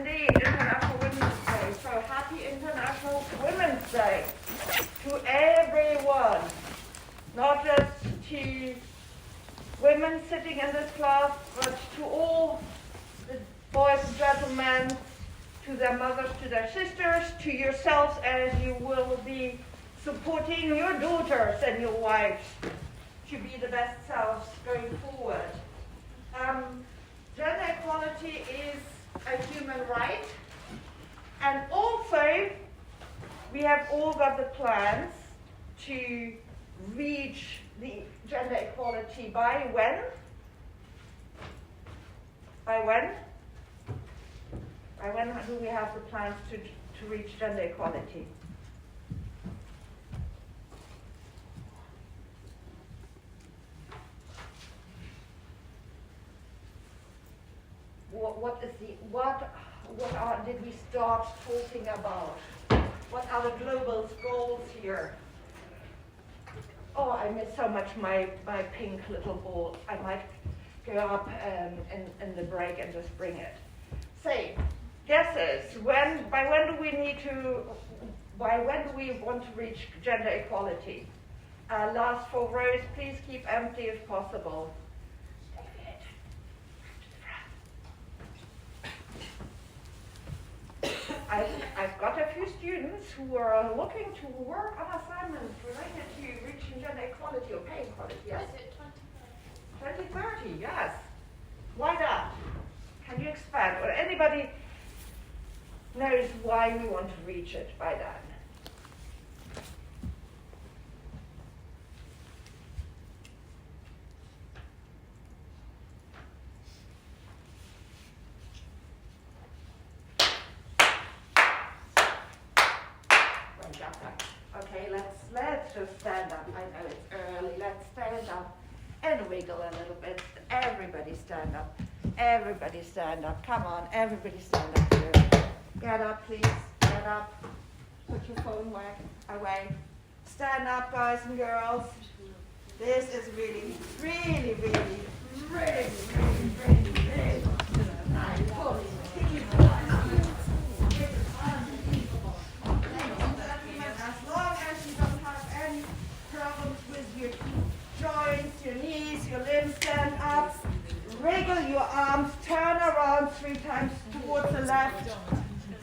indeed, International Women's Day. So happy International Women's Day to everyone, not just to women sitting in this class, but to all the boys and gentlemen, to their mothers, to their sisters, to yourselves, as you will be supporting your daughters and your wives to be the best selves going forward. Gender equality is a human right, and also we have all got the plans to reach the gender equality by when? By when? By when do we have the plans to reach gender equality? Did we start talking about? What are the global goals here? Oh, I miss so much my pink little ball. I might go up in the break and just bring it. Say, guesses. By when do we want to reach gender equality? Last 4 rows, please keep empty if possible. I've got a few students who are looking to work on assignments related to reaching gender equality or pay equality. Yes? 2030, yes. Why that? Can you expand? Or anybody knows why we want to reach it by then? Okay, let's just stand up. I know it's early. Let's stand up and wiggle a little bit. Everybody stand up. Everybody stand up. Come on, everybody stand up here. Get up, please. Get up. Put your phone away. Stand up, guys and girls. This is really nice. Joints, your knees, your limbs, stand up, wriggle your arms, turn around 3 times towards the left,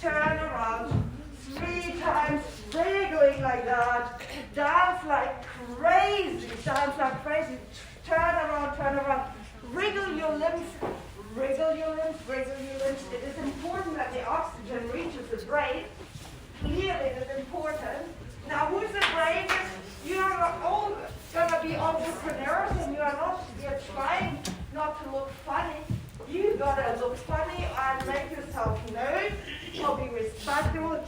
turn around 3 times, wriggling like that, dance like crazy, turn around, wriggle your limbs, It is important that the oxygen reaches the brain. Clearly it is important. Now who's the bravest? You are all going to be entrepreneurs, and you're trying not to look funny. You got to look funny and make yourself known or be respectful.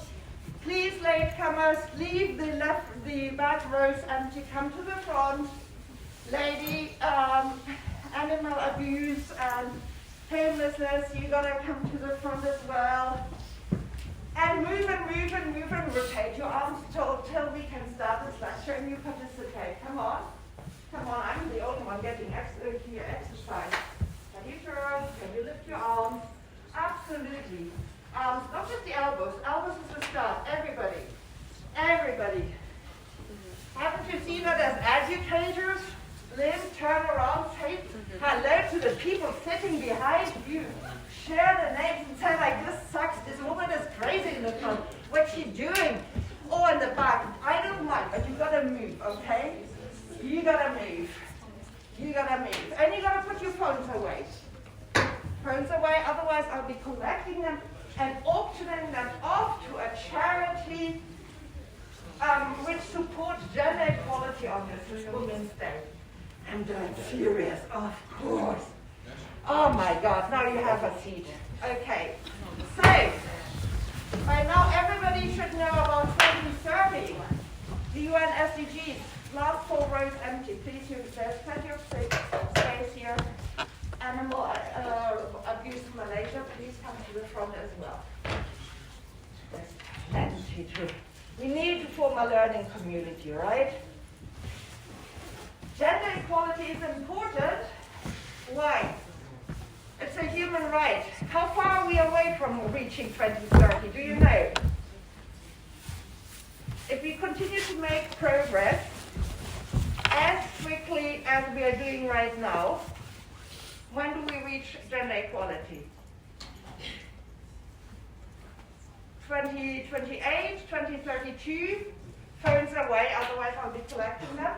Please, latecomers, leave the back rows empty. Come to the front. Lady, animal abuse and homelessness, you got to come to the front as well. And move and rotate your arms till we can start this lecture and you participate. Come on, I'm the only one getting here exercise. Can you turn? Can you lift your arms? Absolutely. Not just the elbows. Elbows is the start. Everybody. Haven't you seen it as educators? Live, turn around, say hello to the people sitting behind you. Share the names and say like, this sucks, this woman is crazy in the front. What's she doing? Or in the back. I don't mind, but you gotta move, okay? You gotta move. And you gotta put your phones away. Otherwise I'll be collecting them and auctioning them off to a charity which supports gender equality on this Women's Day. I'm dead serious, of course. Oh my God, now you have a seat. Okay, so by now everybody should know about 2030. The UN SDGs, last 4 rows empty. Please, there's plenty of space here. Animal abuse in Malaysia, please come to the front as well. There's plenty too. We need to form a learning community, right? Gender equality is important. Why? It's a human right. How far are we away from reaching 2030? Do you know? If we continue to make progress as quickly as we are doing right now, when do we reach gender equality? 2028, 2032, phones away, otherwise I'll be collecting them.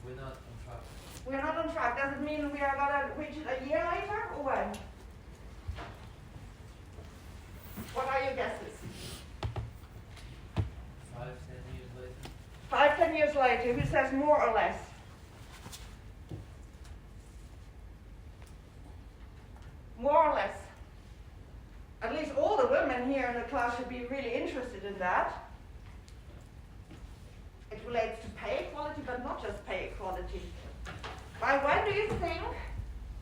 We're not on track. We're not on track. Does it mean we are going to reach it a year later or when? What are your guesses? 5, 10 years later. 5, 10 years later. Who says more or less? More or less. At least all the women here in the class should be really interested in that. It relates to pay equality, but not just pay equality. By when do you think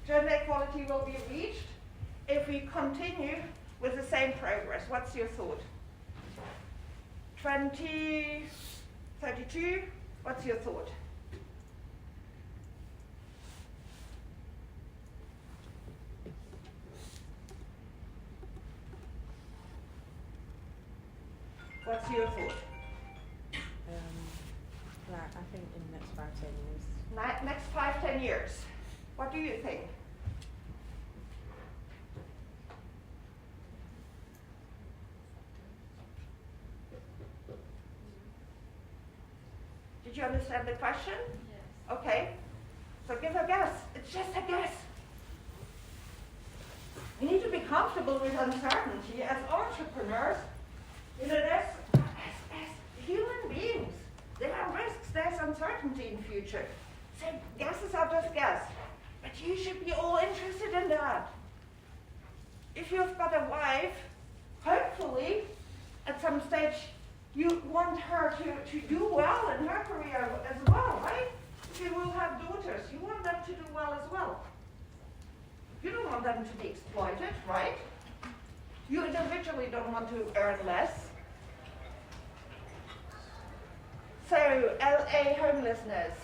gender equality will be reached if we continue with the same progress? What's your thought? 2032? What's your thought? What's your thought? I think in the next 5, 10 years. Next 5, 10 years. What do you think? Did you understand the question? Yes. Okay. So give a guess. It's just a guess. We need to be comfortable with uncertainty as entrepreneurs. You know, as human beings, there are risks, there's uncertainty in future. So guesses are just guess. But you should be all interested in that. If you've got a wife, hopefully at some stage you want her to do well in her career as well, right? If you will have daughters, you want them to do well as well. You don't want them to be exploited, right? You individually don't want to earn less. So, LA homelessness.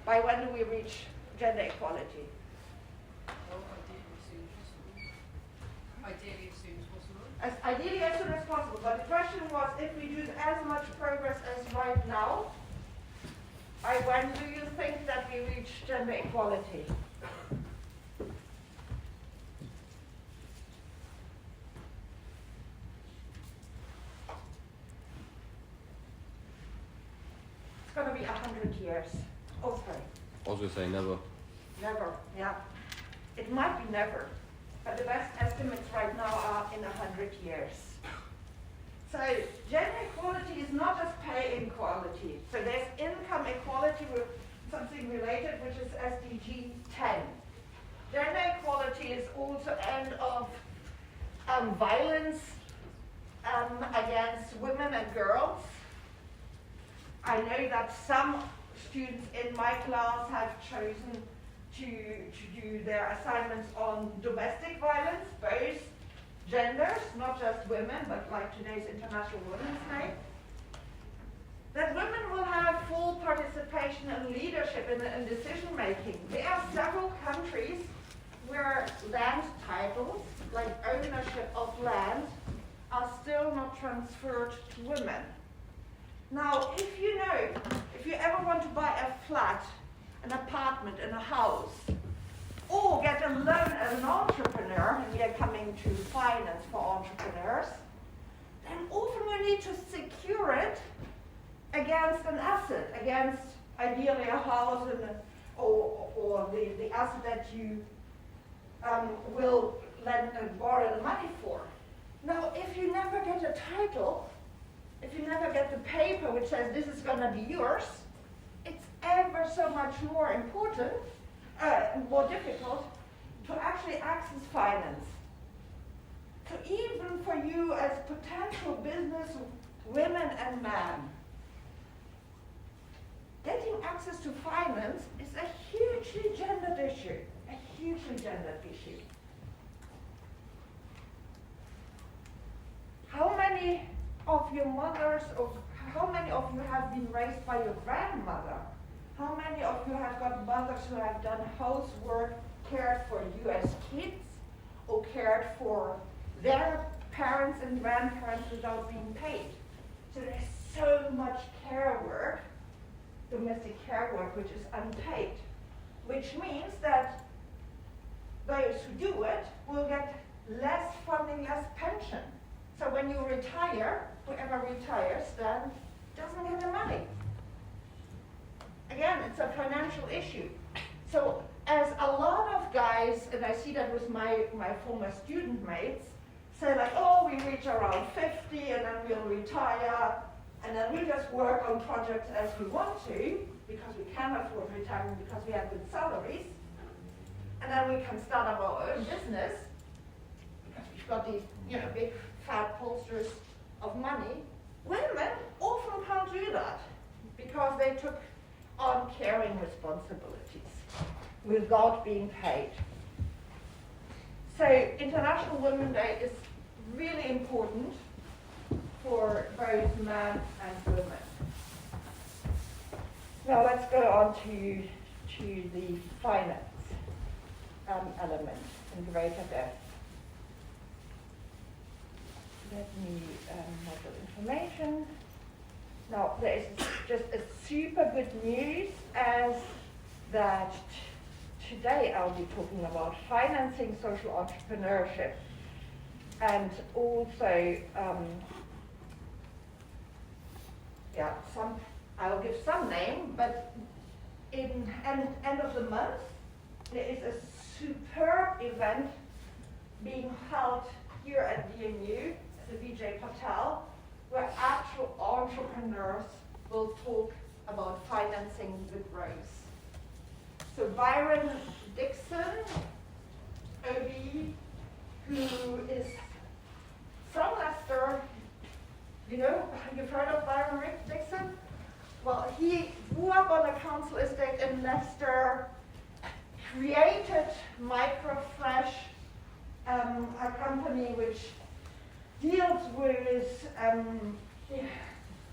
By when do we reach gender equality? Ideally as soon as possible. Ideally as soon as possible. But the question was, if we do as much progress as right now, by when do you think that we reach gender equality? It's going to be 100 years. Oh, sorry. I was going to say never. Never, yeah. It might be never, but the best estimates right now are in 100 years. So gender equality is not just pay equality. So there's income equality with something related, which is SDG 10. Gender equality is also end of violence against women and girls. I know that some students in my class have chosen to do their assignments on domestic violence, both genders, not just women, but like today's International Women's Day. That women will have full participation and leadership in decision making. There are several countries where land titles, like ownership of land, are still not transferred to women. Now, if you ever want to buy a flat, an apartment, and a house, or get a loan as an entrepreneur, and we are coming to finance for entrepreneurs, then often you need to secure it against an asset, against ideally a house or the asset that you will lend and borrow the money for. Now, if you never get a title, if you never get the paper which says this is going to be yours, it's ever so much more important, more difficult to actually access finance. So even for you as potential business women and men, getting access to finance is a hugely gendered issue, a hugely gendered issue. How many of your mothers, or how many of you have been raised by your grandmother How many of you have got mothers who have done housework, cared for you as kids, or cared for their parents and grandparents without being paid? So there's so much care work, domestic care work, which is unpaid, which means that those who do it will get less funding, less pension. So when you retire, whoever retires then doesn't get the money. Again, it's a financial issue. So as a lot of guys, and I see that with my former student mates, say like, oh, we reach around 50 and then we'll retire, and then we'll just work on projects as we want to, because we can afford retirement because we have good salaries, and then we can start up our own business, because we've got these big fat posters of money. Women often can't do that, because they took on caring responsibilities without being paid. So International Women's Day is really important for both men and women. Now let's go on to the finance element in greater depth. Let me have the information. Now there is just a super good news as that today I'll be talking about financing social entrepreneurship, and also I'll give some name, but in end of the month there is a superb event being held here at DMU at the Vijay Patel, where actual entrepreneurs will talk about financing the growth. So Byron Dixon, OB, who is from Leicester, you've heard of Byron Dixon? Well, he grew up on a council estate in Leicester, created Microfresh, a company which deals with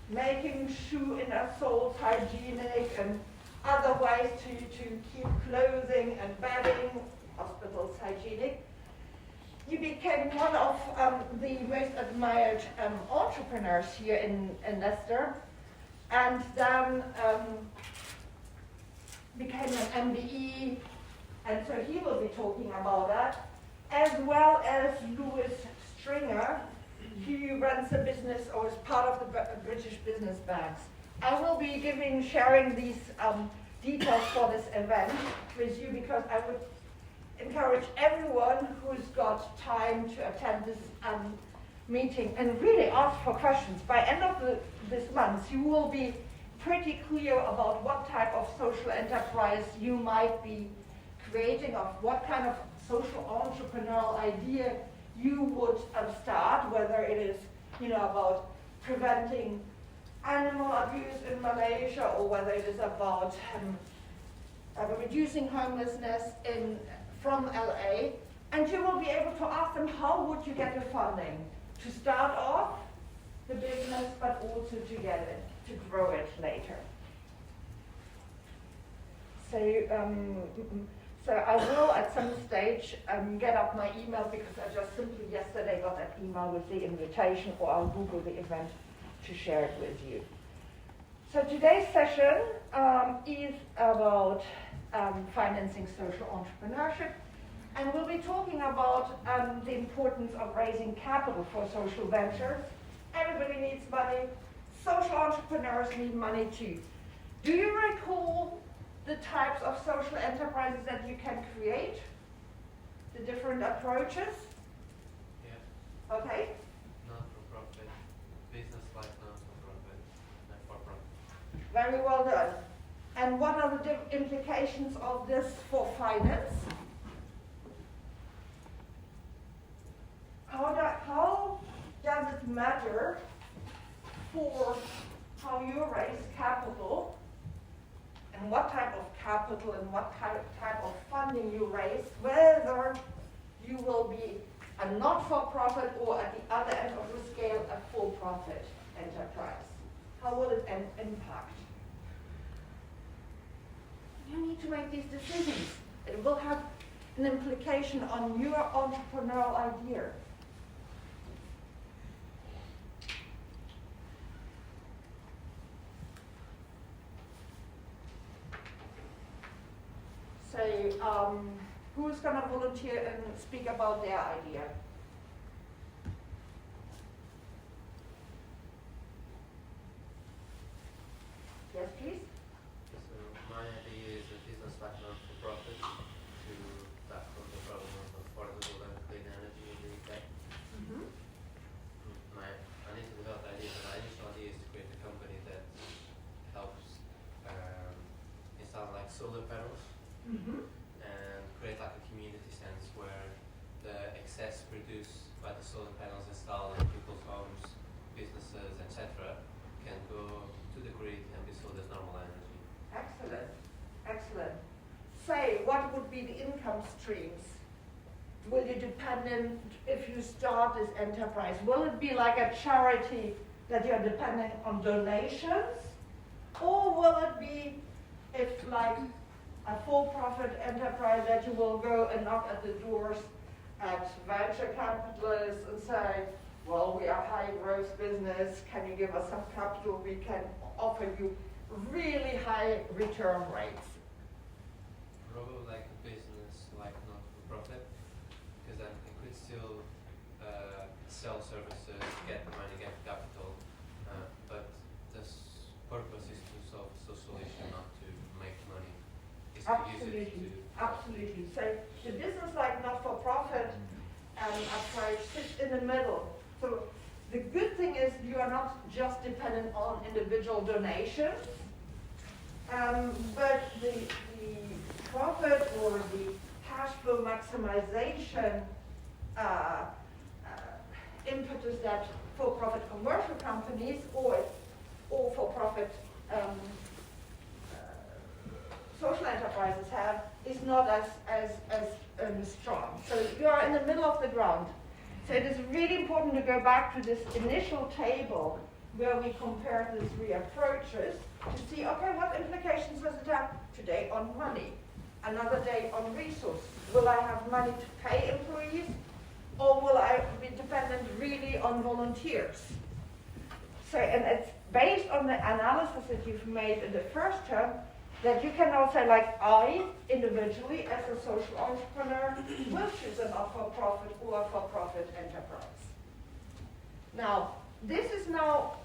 making shoe inner soles hygienic and other ways to keep clothing and bedding, hospitals hygienic. He became one of the most admired entrepreneurs here in Leicester, and then became an MBE, and so he will be talking about that, as well as Louis Stringer, who runs a business or is part of the British Business Banks. I will be sharing these details for this event with you, because I would encourage everyone who's got time to attend this meeting and really ask for questions. By end of this month, you will be pretty clear about what type of social enterprise you might be creating, of what kind of social entrepreneurial idea you would start, whether it is about preventing animal abuse in Malaysia, or whether it is about reducing homelessness from LA, and you will be able to ask them, how would you get the funding to start off the business, but also to get it, to grow it later. So I will at some stage get up my email, because I just simply yesterday got an email with the invitation, or I'll Google the event to share it with you. So today's session is about financing social entrepreneurship, and we'll be talking about the importance of raising capital for social ventures. Everybody needs money. Social entrepreneurs need money too. Do you recall the types of social enterprises that you can create? The different approaches? Yeah. Okay. Non-for-profit, business like non-for-profit, and for-profit. Very well done. And what are the implications of this for finance? How does it matter for how you raise capital, and what type of capital and what type of funding you raise, whether you will be a not-for-profit or at the other end of the scale, a for-profit enterprise? How will it impact? You need to make these decisions. It will have an implication on your entrepreneurial idea. So, who's going to volunteer and speak about their idea? Yes, please. So my idea is a business like non-for-profit to tackle the problem of affordable and clean energy in the UK. Mm-hmm. I need to develop the idea, but my initial idea is to create a company that helps install like solar panels Mm-hmm. and create like a community sense where the excess produced by the solar panels installed in people's homes, businesses, etc. can go to the grid and be sold as normal energy. Excellent. Excellent. Say, what would be the income streams? Will you dependent, if you start this enterprise, will it be like a charity that you're dependent on donations? Or will it be, if like a for-profit enterprise, that you will go and knock at the doors at venture capitalists and say, well, we are high growth business, can you give us some capital? We can offer you really high return rates. Probably like a business, like not-for-profit, because then it could still sell services, get money, get capital, but the purpose is to solve a social issue, not to make money. It's to use it Absolutely, to absolutely. So the business like not-for-profit approach sits in the middle. So the good thing is you are not just dependent on individual donations, but the profit or the cash flow maximization impetus that for-profit commercial companies or for-profit social enterprises have is not as strong. So you are in the middle of the ground. So it is really important to go back to this initial table where we compare the three approaches to see, okay, what implications does it have today on money, another day on resources? Will I have money to pay employees, or will I be dependent really on volunteers? So, and it's based on the analysis that you've made in the first term that you can now say, like, I, individually, as a social entrepreneur, will choose a not-for-profit or a for-profit enterprise. Now, this is now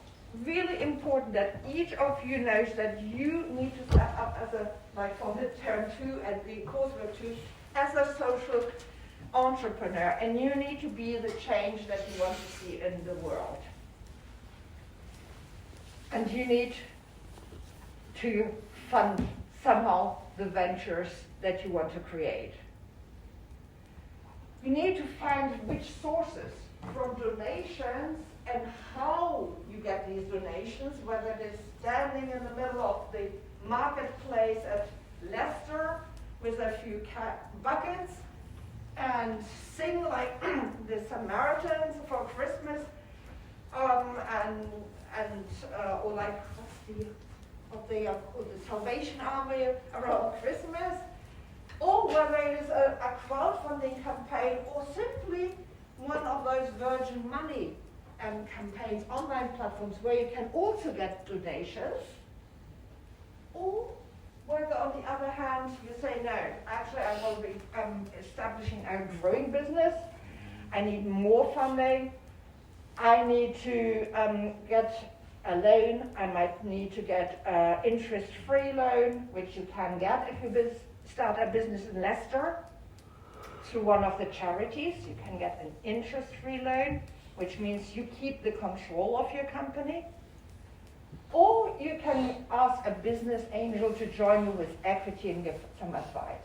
really important that each of you knows that you need to step up as a, like for midterm 2 and the coursework 2, as a social entrepreneur, and you need to be the change that you want to see in the world. And you need to fund somehow the ventures that you want to create. You need to find which sources from donations and how you get these donations, whether it is standing in the middle of the marketplace at Leicester with a few buckets and sing like the Samaritans for Christmas, or like what they are called, the Salvation Army around Christmas, or whether it is a crowdfunding campaign or simply one of those Virgin Money campaigns, online platforms where you can also get donations, or whether on the other hand you say, no, actually I will be establishing a growing business, I need more funding, I need to get a loan, I might need to get an interest-free loan, which you can get if you start a business in Leicester through one of the charities. You can get an interest-free loan, which means you keep the control of your company. Or you can ask a business angel to join you with equity and give some advice.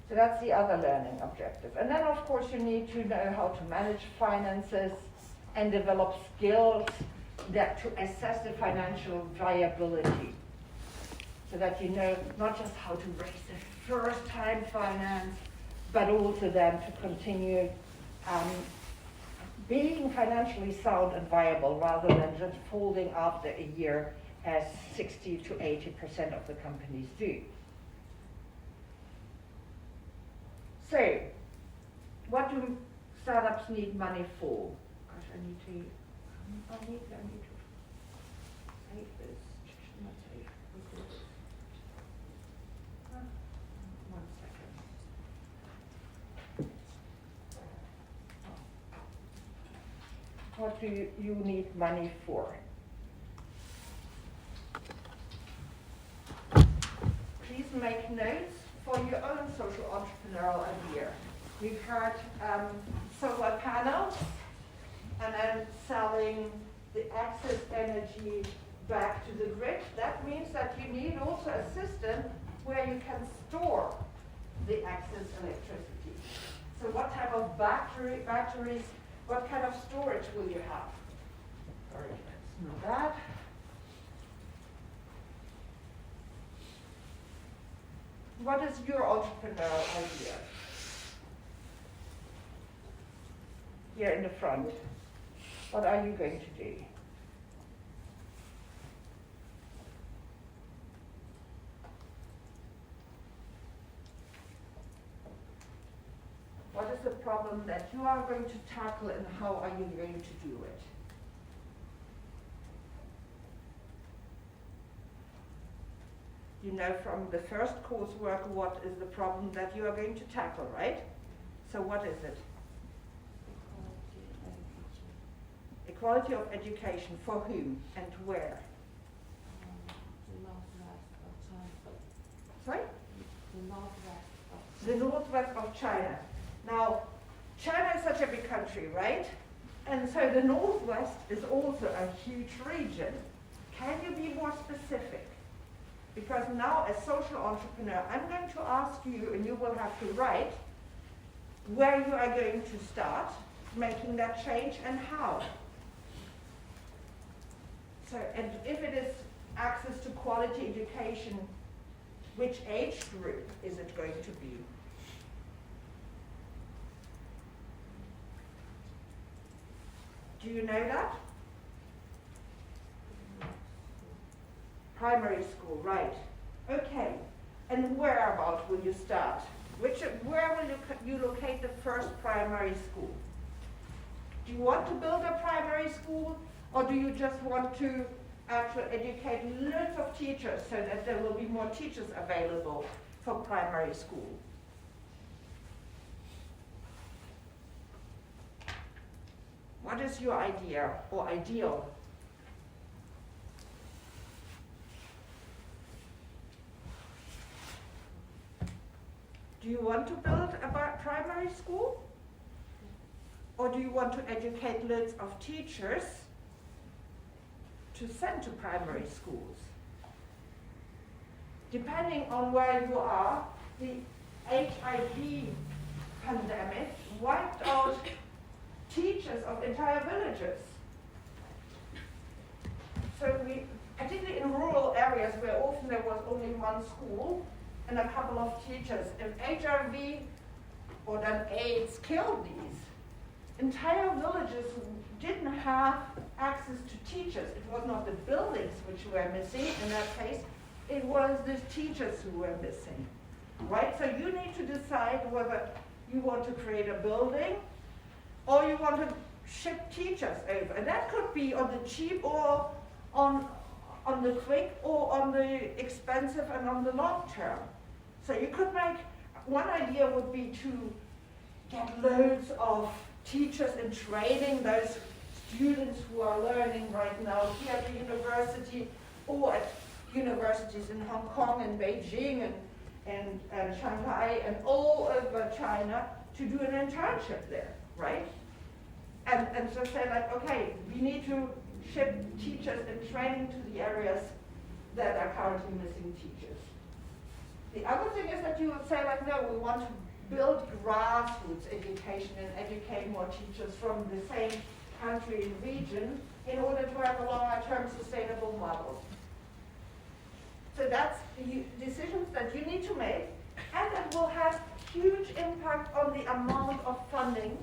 So that's the other learning objective. And then, of course, you need to know how to manage finances and develop skills that to assess the financial viability, so that you know not just how to raise the first time finance, but also then to continue being financially sound and viable rather than just folding after a year as 60 to 80% of the companies do. So, what do startups need money for? Gosh, I need to save this. Not save, record this. One second. What do you need money for? Please make notes for your own social entrepreneurial idea. We've heard solar panels and then selling the excess energy back to the grid. That means that you need also a system where you can store the excess electricity. So what type of batteries, what kind of storage will you have? Sorry, that's not that. What is your entrepreneurial idea? Here in the front. What are you going to do? What is the problem that you are going to tackle and how are you going to do it? You know from the first coursework what is the problem that you are going to tackle, right? So what is it? Equality of education for whom and where? The northwest of China. Sorry? The northwest of The northwest of China. Now, China is such a big country, right? And so the northwest is also a huge region. Can you be more specific? Because now as social entrepreneur, I'm going to ask you, and you will have to write, where you are going to start making that change and how. So, and if it is access to quality education, which age group is it going to be? Do you know that? Primary school, right. Okay. And whereabout will you start? Where will you locate the first primary school? Do you want to build a primary school, or do you just want to actually educate loads of teachers so that there will be more teachers available for primary school? What is your idea or ideal? Do you want to build a primary school? Or do you want to educate loads of teachers to send to primary schools? Depending on where you are, the HIV pandemic wiped out teachers of entire villages. So we, particularly in rural areas where often there was only one school and a couple of teachers, if HIV or then AIDS killed these, entire villages didn't have access to teachers. It was not the buildings which were missing in that case, it was the teachers who were missing, right? So you need to decide whether you want to create a building or you want to ship teachers over. And that could be on the cheap or on the quick or on the expensive and on the long term. So you could make, one idea would be to get loads of teachers in training, those students who are learning right now here at the university or at universities in Hong Kong and Beijing and Shanghai and all over China to do an internship there, right? And so say like, okay, we need to ship teachers in training to the areas that are currently missing teachers. The other thing is that you would say like, no, we want to build grassroots education and educate more teachers from the same country and region in order to have a longer-term sustainable model. So that's the decisions that you need to make, and that will have huge impact on the amount of funding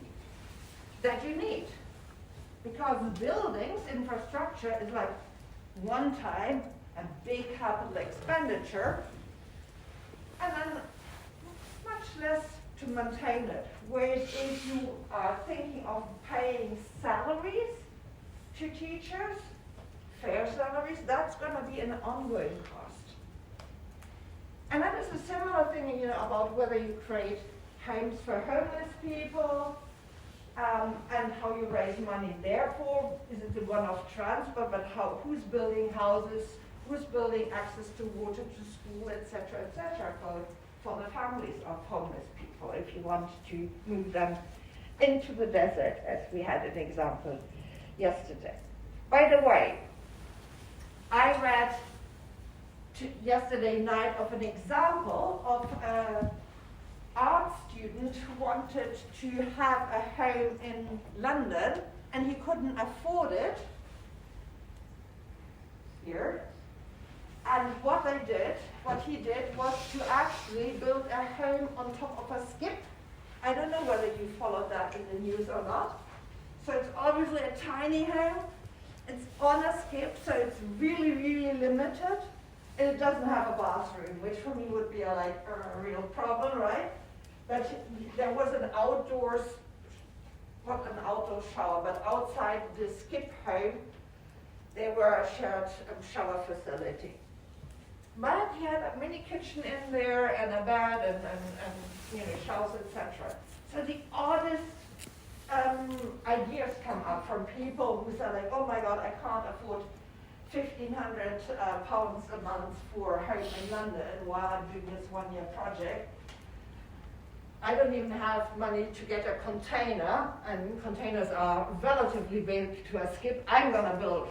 that you need. Because buildings, infrastructure is like one time, a big capital expenditure, and then much less to maintain it. Whereas if you are thinking of paying salaries to teachers, fair salaries, that's going to be an ongoing cost. And that is a similar thing, about whether you create homes for homeless people, and how you raise money. Therefore, is it the one-off transfer, but who's building houses, who's building access to water, to school, etc., for the families of homeless people, if you want to move them into the desert, as we had an example yesterday. By the way, I read yesterday night of an example of an art student who wanted to have a home in London and he couldn't afford it here. And what he did was to actually build a home on top of a skip. I don't know whether you followed that in the news or not. So it's obviously a tiny home. It's on a skip, so it's really, really limited. And it doesn't have a bathroom, which for me would be a real problem, right? But there was an outdoor shower, but outside the skip home, there were a shared shower facility. But he had a mini kitchen in there and a bed and showers, etc. So the oddest ideas come up from people who say like, oh my God, I can't afford £1,500 a month for a home in London while I'm doing this one-year project. I don't even have money to get a container, and containers are relatively big to a skip. I'm going to build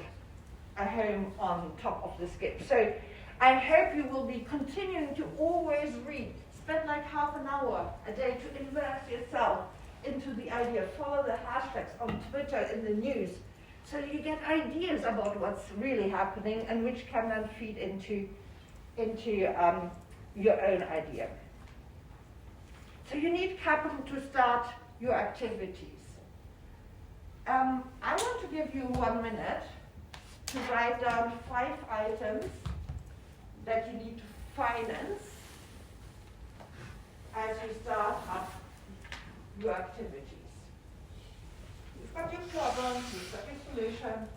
a home on top of the skip. So I hope you will be continuing to always read. Spend like half an hour a day to immerse yourself into the idea. Follow the hashtags on Twitter, in the news, so you get ideas about what's really happening and which can then feed into your own idea. So you need capital to start your activities. I want to give you 1 minute to write down 5 items that you need to finance as you start up your activities. You've got your problem, you've got your solution.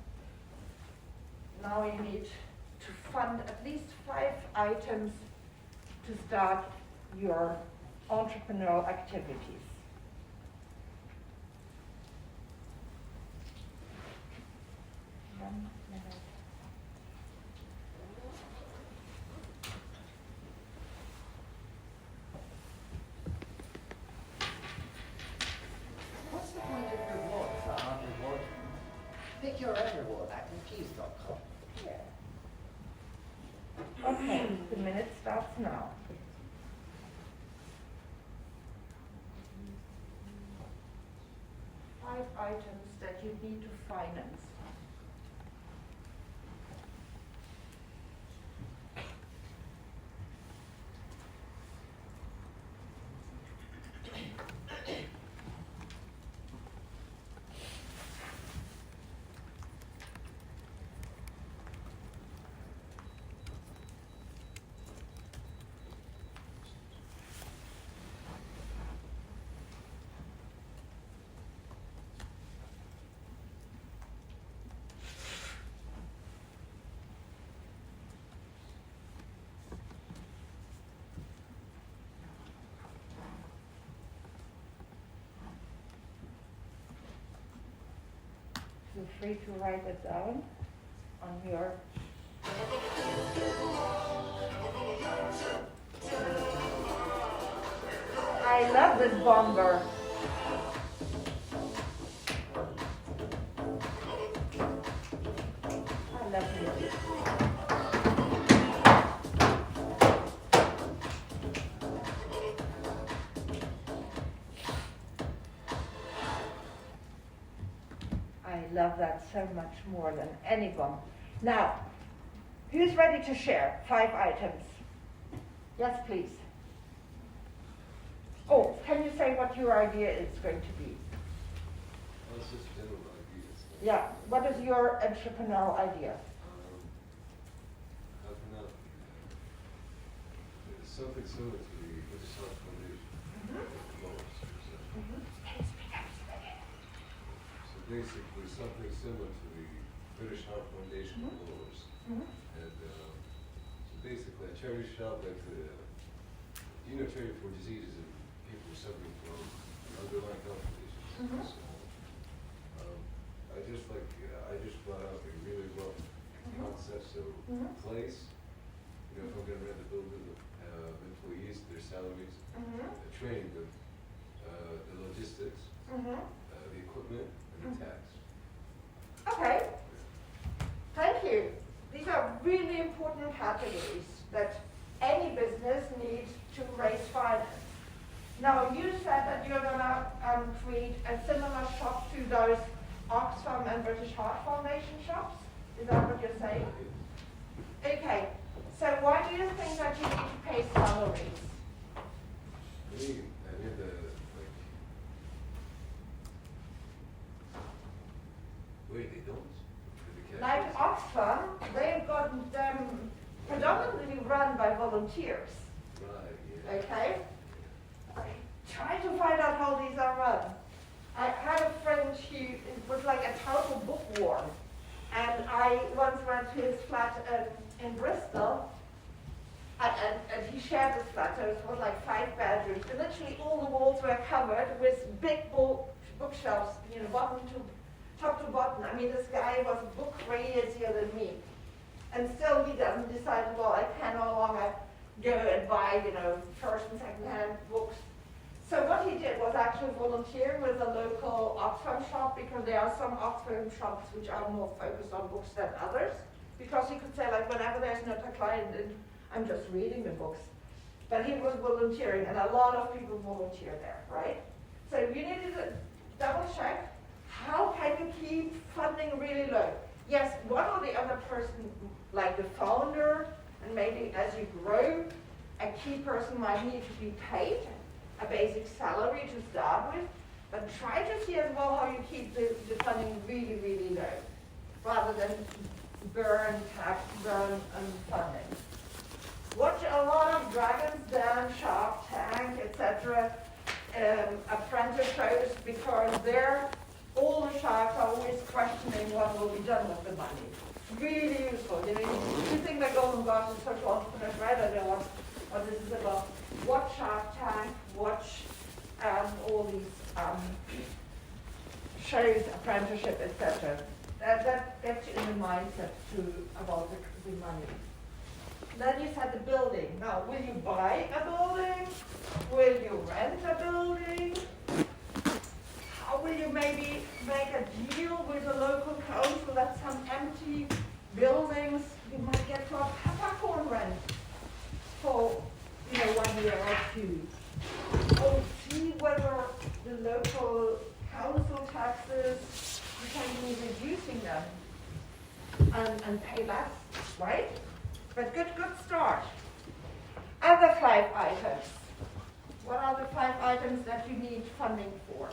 Now you need to fund at least 5 items to start your entrepreneurial activities. What's the point of rewards that aren't rewarding? Pick your own reward at confused.com. Yeah. Okay, the minute starts now. 5 items that you need to finance. Feel free to write it down on your I love this bomber. I love music. I love that so much more than any bomb. Now, who's ready to share 5 items? Yes, please. Oh, can you say what your idea is going to be? Well, it's just general ideas. Yeah, what is your entrepreneurial idea? something similar to the British Heart Foundation. Laws, so basically something similar to the British Heart Foundation laws. And so basically a charity shop like charity for diseases and people suffering from underlying health conditions. So, I just brought up a really rough concept. So place, if I'm going to rent a building, employees, their salaries, training them, the logistics, the equipment, and the tax. Okay, thank you. These are really important categories that any business needs to raise finance. Now, you said that you're going to create a similar shop to those Oxfam and British Heart Foundation shops? Is that what you're saying? Okay, so why do you think that you need to pay salaries? Wait, they don't? Like Oxfam, they've got them predominantly run by volunteers. Right, yeah. Okay? Try to find out how these are run. I had a friend who was like a total bookworm, and I once went to his flat in Bristol, and he shared this flat, so it was like 5 bedrooms, and literally all the walls were covered with big bookshelves, top to bottom. I mean, this guy was book crazier than me, and still he doesn't decide, well, I can no longer go and buy, first and second hand books. So what he did was actually volunteering with a local Oxfam shop, because there are some Oxfam shops which are more focused on books than others. Because he could say, like, whenever there's not a client, I'm just reading the books. But he was volunteering, and a lot of people volunteer there, right? So you need to double check, how can you keep funding really low? Yes, one or the other person, like the founder, and maybe as you grow, a key person might need to be paid a basic salary to start with, but try to see as well how you keep the funding really, really low, rather than burn funding. Watch a lot of Dragon's Den, Shark Tank, etc. Apprentice shows, because all the sharks are always questioning what will be done with the money. Really useful. You think that Golden Gosh is social entrepreneurs, right? I don't know what this is about. Watch Shark Tank, watch all these shows, apprenticeship, etc. That gets you in the mindset about the money. Then you said the building. Now, will you buy a building? Will you rent a building? How will you maybe make a deal with the local council that some empty buildings you might get for a peppercorn rent for 1 year or 2? Or see whether the local council taxes, you can be reducing them and pay less, right? But good start. Other 5 items. What are the 5 items that you need funding for?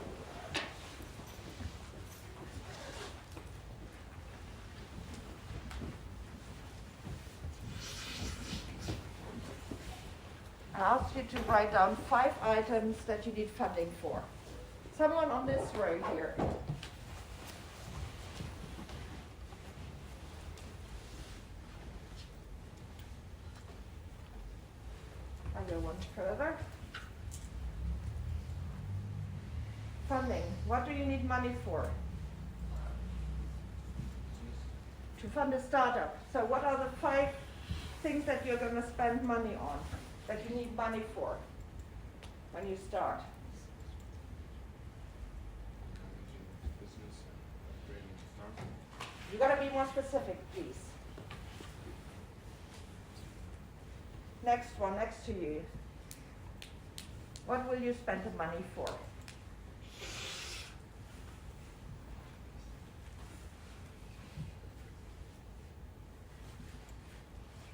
I asked you to write down 5 items that you need funding for. Someone on this row here. I go one further. Funding. What do you need money for? To fund a startup. So what are the 5 things that you're going to spend money on, that you need money for when you start? You got to be more specific, please. Next one, next to you. What will you spend the money for?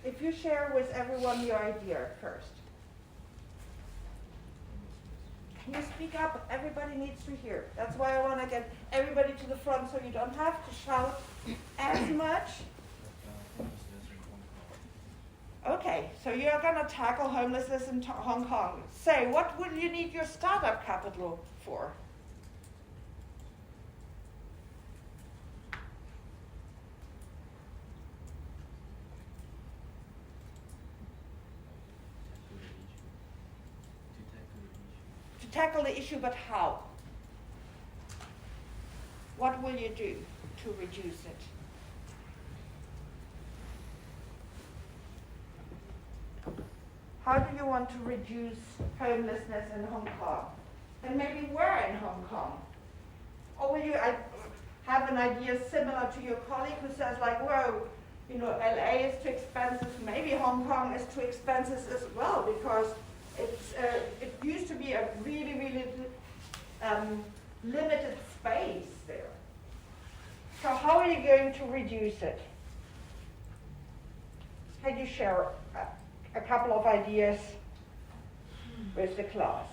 If you share with everyone your idea first. Can you speak up? Everybody needs to hear. That's why I want to get everybody to the front, so you don't have to shout as much. Okay, so So you're going to tackle homelessness in Hong Kong. Say, what will you need your startup capital for? To tackle the issue, but how? What will you do to reduce it? How do you want to reduce homelessness in Hong Kong? And maybe where in Hong Kong? Or will you have an idea similar to your colleague who says like, whoa, you know, LA is too expensive, maybe Hong Kong is too expensive as well, because it used to be a really, really limited space there. So how are you going to reduce it? Can you share a couple of ideas with the class?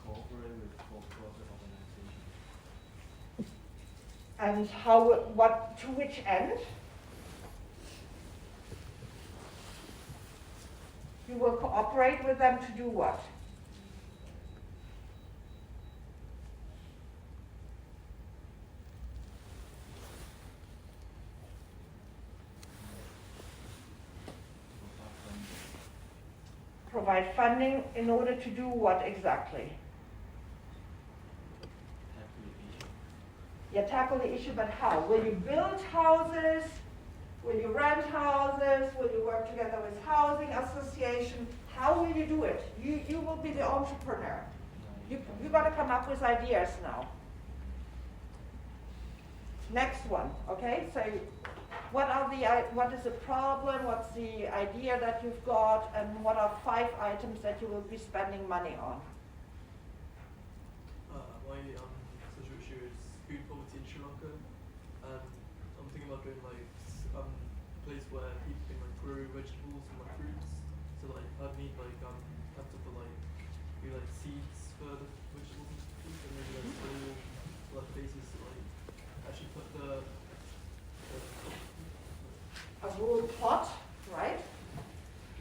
Cooperate with for-profit organizations. And how, what, to which end? You will cooperate with them to do what? Provide funding in order to do what exactly? Yeah, tackle the issue, but how? Will you build houses? Will you rent houses? Will you work together with housing association? How will you do it? You will be the entrepreneur. You got to come up with ideas now. Next one, okay? So what is the problem? What's the idea that you've got? And what are 5 items that you will be spending money on? My social issue is food poverty in Sri Lanka, and I'm thinking about doing like a place where people can like grow vegetables and like fruits. So like I'd need like capital for like maybe like seeds for the vegetables and fruits, and maybe like soil like places to like actually put the a rural plot, right?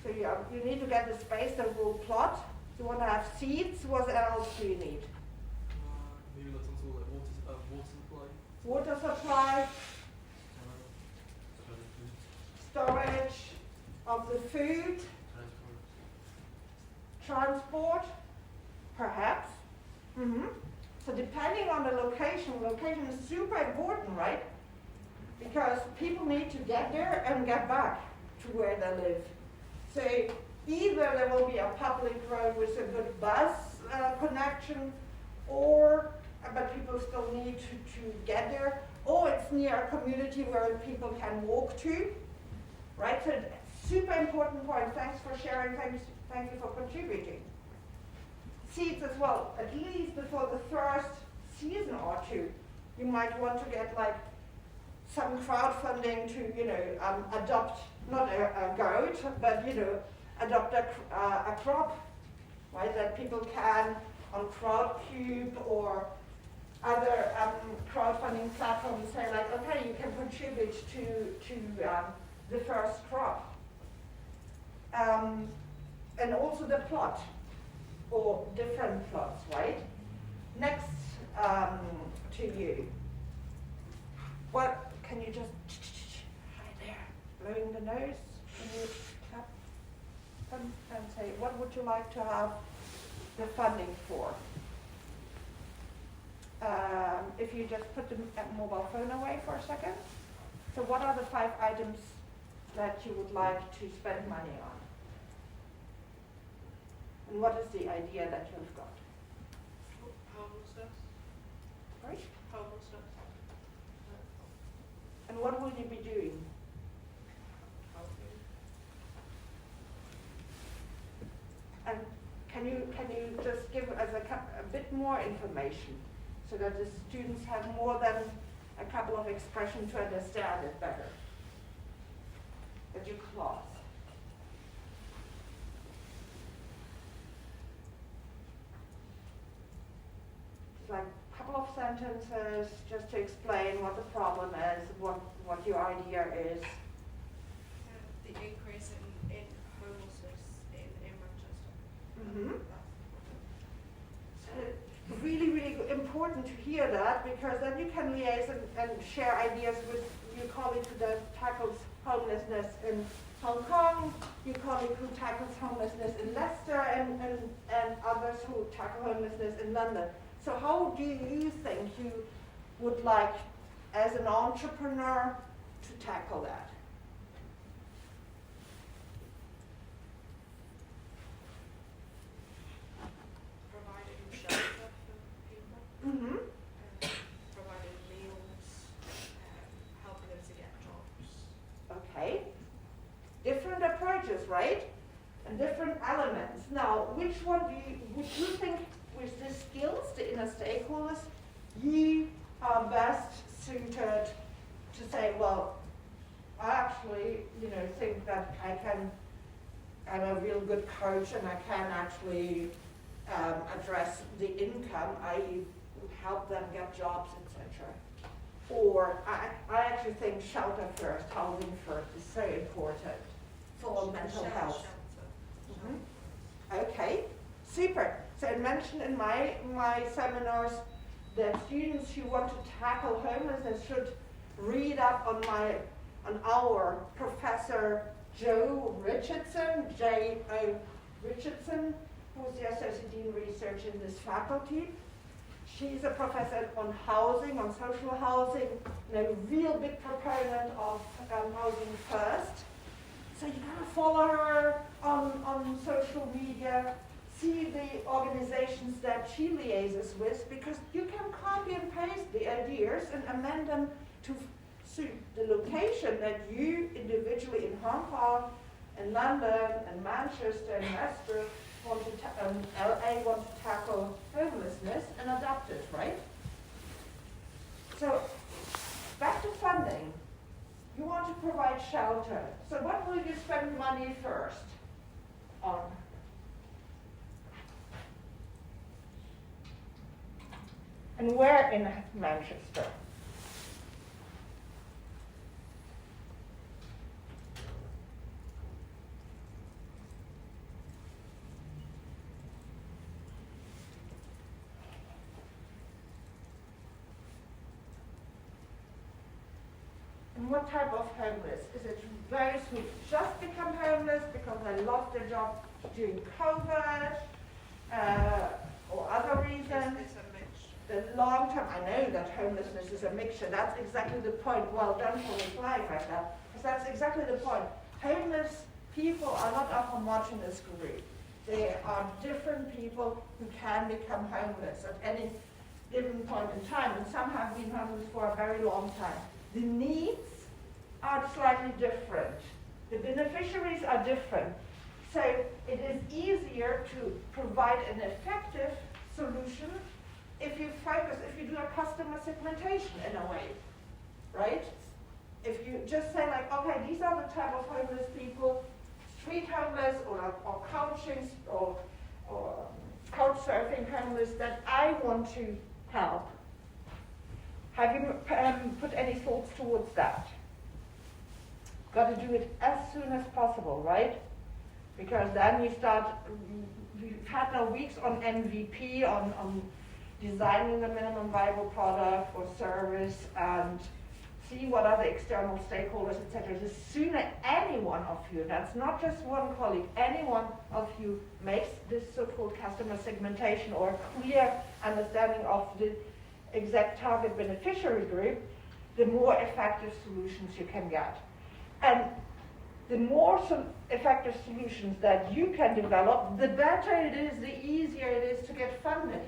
So you need to get the space, a rural plot. You want to have seeds. What else do you need? maybe like some sort of like water supply. Water supply, storage of the food, transport, perhaps. So depending on the location is super important, right? Because people need to get there and get back to where they live. So either there will be a public road with a good bus connection, or but people still need to get there, or it's near a community where people can walk to, right? So super important point. Thanks for sharing. Thank you for contributing. Seeds as well. At least before the first season or two, you might want to get like some crowdfunding to adopt not a goat, but adopt a crop, right? That people can on Crowdcube or other crowdfunding platforms say like, okay, you can contribute to the first crop, and also the plot or different plots, right? Next to you. What can you just right there, blowing the nose? Can you clap them and say, what would you like to have the funding for? If you just put the mobile phone away for a second. So what are the 5 items that you would like to spend money on? And what is the idea that you've got? Homelessness. Right? Homelessness. And what will you be doing? And can you just give us a bit more information so that the students have more than a couple of expressions to understand it better? At your class. Like a couple of sentences just to explain what the problem is, what your idea is. The increase in Mm-hmm. So really, really important to hear that, because then you can liaise and share ideas with your colleague who tackles homelessness in Hong Kong, your colleague who tackles homelessness in Leicester, and others who tackle homelessness in London. So how do you think you would like, as an entrepreneur, to tackle that? Providing shelter for people, Mm-hmm. providing meals, helping them to get jobs. Okay. Different approaches, right? And different elements. Now, which one would you think, with the skills, the inner stakeholders, you are best suited to say, well, I actually, think that I'm a real good coach and I can actually address the income, i.e. help them get jobs, etc. Or I actually think shelter first, housing first is so important for mental health. Shelter. Okay, super. So I mentioned in my seminars that students who want to tackle homelessness should read up on our Professor Joe Richardson, J.O. Richardson, who's the Associate Dean Research in this faculty. She's a professor on housing, on social housing, and a real big proponent of housing first. So you gotta follow her on social media, see the organizations that she liaises with, because you can copy and paste the ideas and amend them to suit the location that you individually in Hong Kong, in London, and Manchester, and Leicester, LA want to tackle homelessness and adopt it, right? So, back to funding. You want to provide shelter. So what will you spend money first on? And where in Manchester? And what type of homeless? Is it those who just become homeless because they lost their job during COVID or other reasons? It's a mixture. The long term, I know that homelessness is a mixture. That's exactly the point. Well done for replying like that. Because that's exactly the point. Homeless people are not a homogeneous group. They are different people who can become homeless at any given point in time. And some have been homeless for a very long time. The needs are slightly different. The beneficiaries are different. So it is easier to provide an effective solution if you do a customer segmentation in a way, right? If you just say like, okay, these are the type of homeless people, street homeless or couching or couch surfing homeless that I want to help. Have you put any thoughts towards that? Got to do it as soon as possible, right? Because then we've had now weeks on MVP, on designing the minimum viable product or service, and see what are the external stakeholders, etc. The sooner any one of you, that's not just one colleague, any one of you makes this so-called customer segmentation or a clear understanding of the exact target beneficiary group, the more effective solutions you can get. And the more effective solutions that you can develop, the better it is, the easier it is to get funding.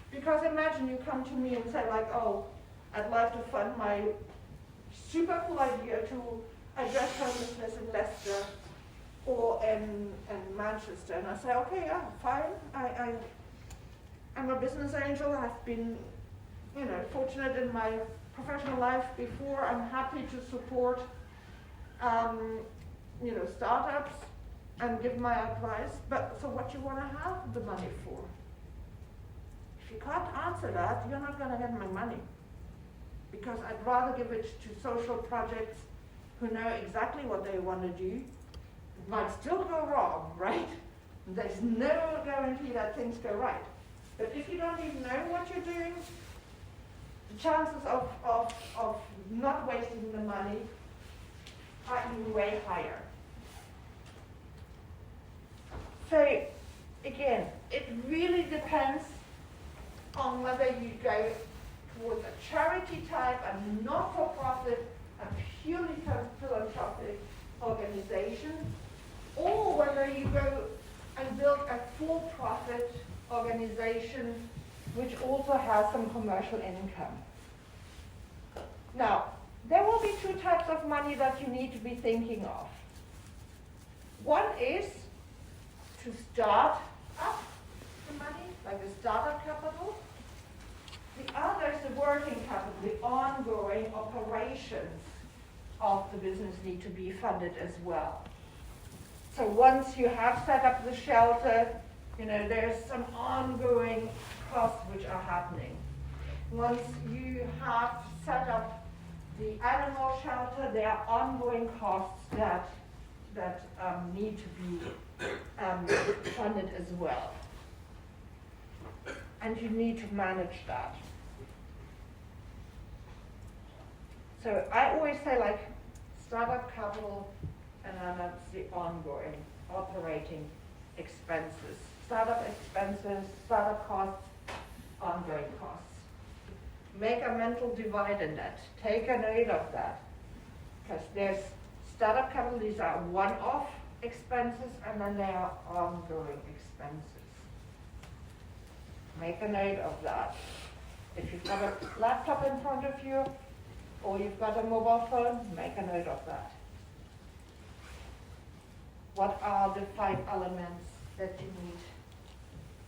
Because imagine you come to me and say like, oh, I'd like to fund my super cool idea to address homelessness in Leicester or in Manchester. And I say, okay, yeah, fine. I'm a business angel. I've been fortunate in my professional life before. I'm happy to support startups and give my advice. But so what you want to have the money for? If you can't answer that, you're not going to get my money. Because I'd rather give it to social projects who know exactly what they want to do. It might still go wrong, right? There's no guarantee that things go right. But if you don't even know what you're doing, the chances of not wasting the money are even way higher. So again, it really depends on whether you go towards a charity type, a not-for-profit, a purely philanthropic organization, or whether you go and build a for-profit organization which also has some commercial income. Now, there will be two types of money that you need to be thinking of. One is to start up the money, like the startup capital. The other is the working capital, the ongoing operations of the business need to be funded as well. So once you have set up the shelter, there's some ongoing costs which are happening. Once you have set up the animal shelter, there are ongoing costs that need to be funded as well. And you need to manage that. So I always say startup capital, and then that's the ongoing operating expenses. Startup expenses, startup costs, ongoing costs. Make a mental divide in that. Take a note of that. Because there's startup capital, these are one-off expenses, and then there are ongoing expenses. Make a note of that. If you've got a laptop in front of you, or you've got a mobile phone, make a note of that. What are the 5 elements that you need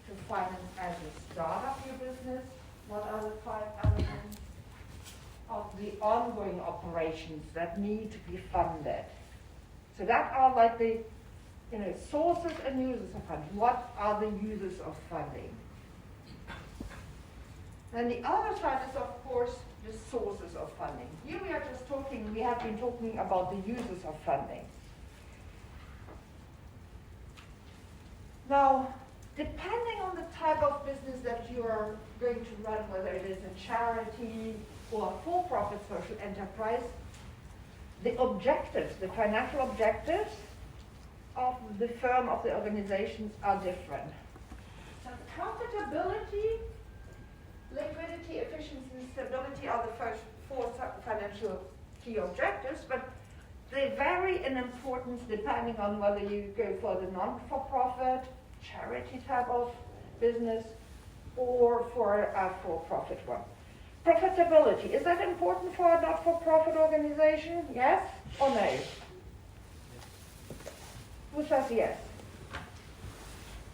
to finance as you start up your business? What are the 5 elements of the ongoing operations that need to be funded? So that are like the sources and users of funding. What are the users of funding? Then the other side is, of course, the sources of funding. Here we have been talking about the users of funding. Now, depending on the type of business that you are going to run, whether it is a charity or a for-profit social enterprise, the objectives, the financial objectives of the firm, of the organizations are different. So profitability, liquidity, efficiency, and stability are the first 4 financial key objectives, but they vary in importance depending on whether you go for the non-for-profit, charity type of business, or for a for-profit one. Profitability, is that important for a not-for-profit organization? Yes or no? Who says yes?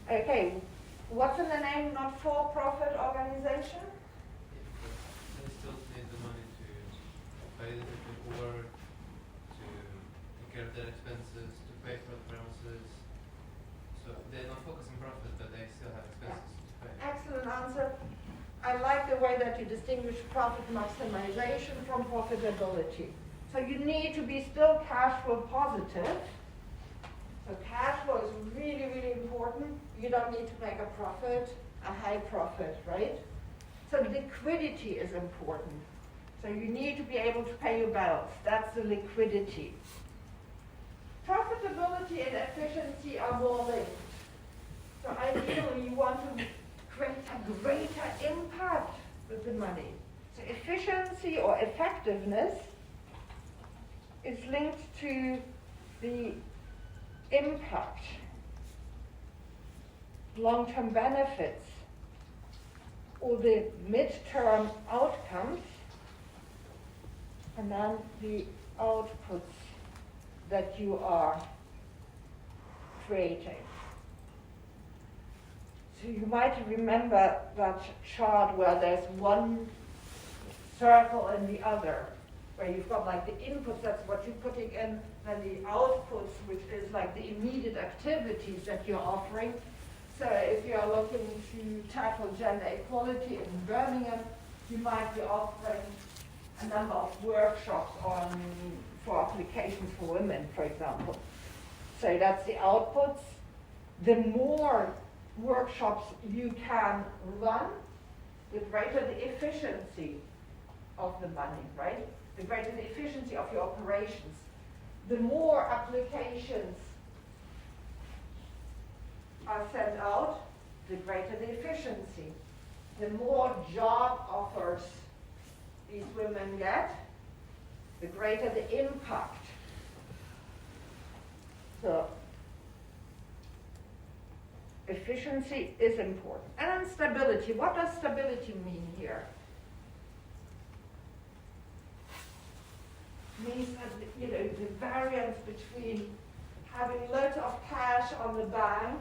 Okay, what's in the name not-for-profit organization? They still need the money to pay the people who work, to take care of their expenses, to pay for the premises. So they're not focusing profit, but they still have expenses to pay. Excellent answer. I like the way that you distinguish profit maximization from profitability. So you need to be still cash flow positive. So cash flow is really, really important. You don't need to make a profit, a high profit, right? So liquidity is important. So you need to be able to pay your bills. That's the liquidity. Profitability and efficiency are more linked. So ideally you want to create a greater impact with the money. So efficiency or effectiveness is linked to the impact, long-term benefits, or the mid-term outcomes, and then the outputs that you are creating. So you might remember that chart where there's one circle and the other, where you've got like the inputs, that's what you're putting in, and the outputs, which is like the immediate activities that you're offering. So if you're looking to tackle gender equality in Birmingham, you might be offering a number of workshops for applications for women, for example. So that's the outputs. the more workshops you can run, the greater the efficiency of the money, right? The greater the efficiency of your operations. The more applications are sent out, the greater the efficiency. The more job offers these women get, the greater the impact. So, efficiency is important. And then stability. What does stability mean here? Means that, the variance between having loads of cash on the bank,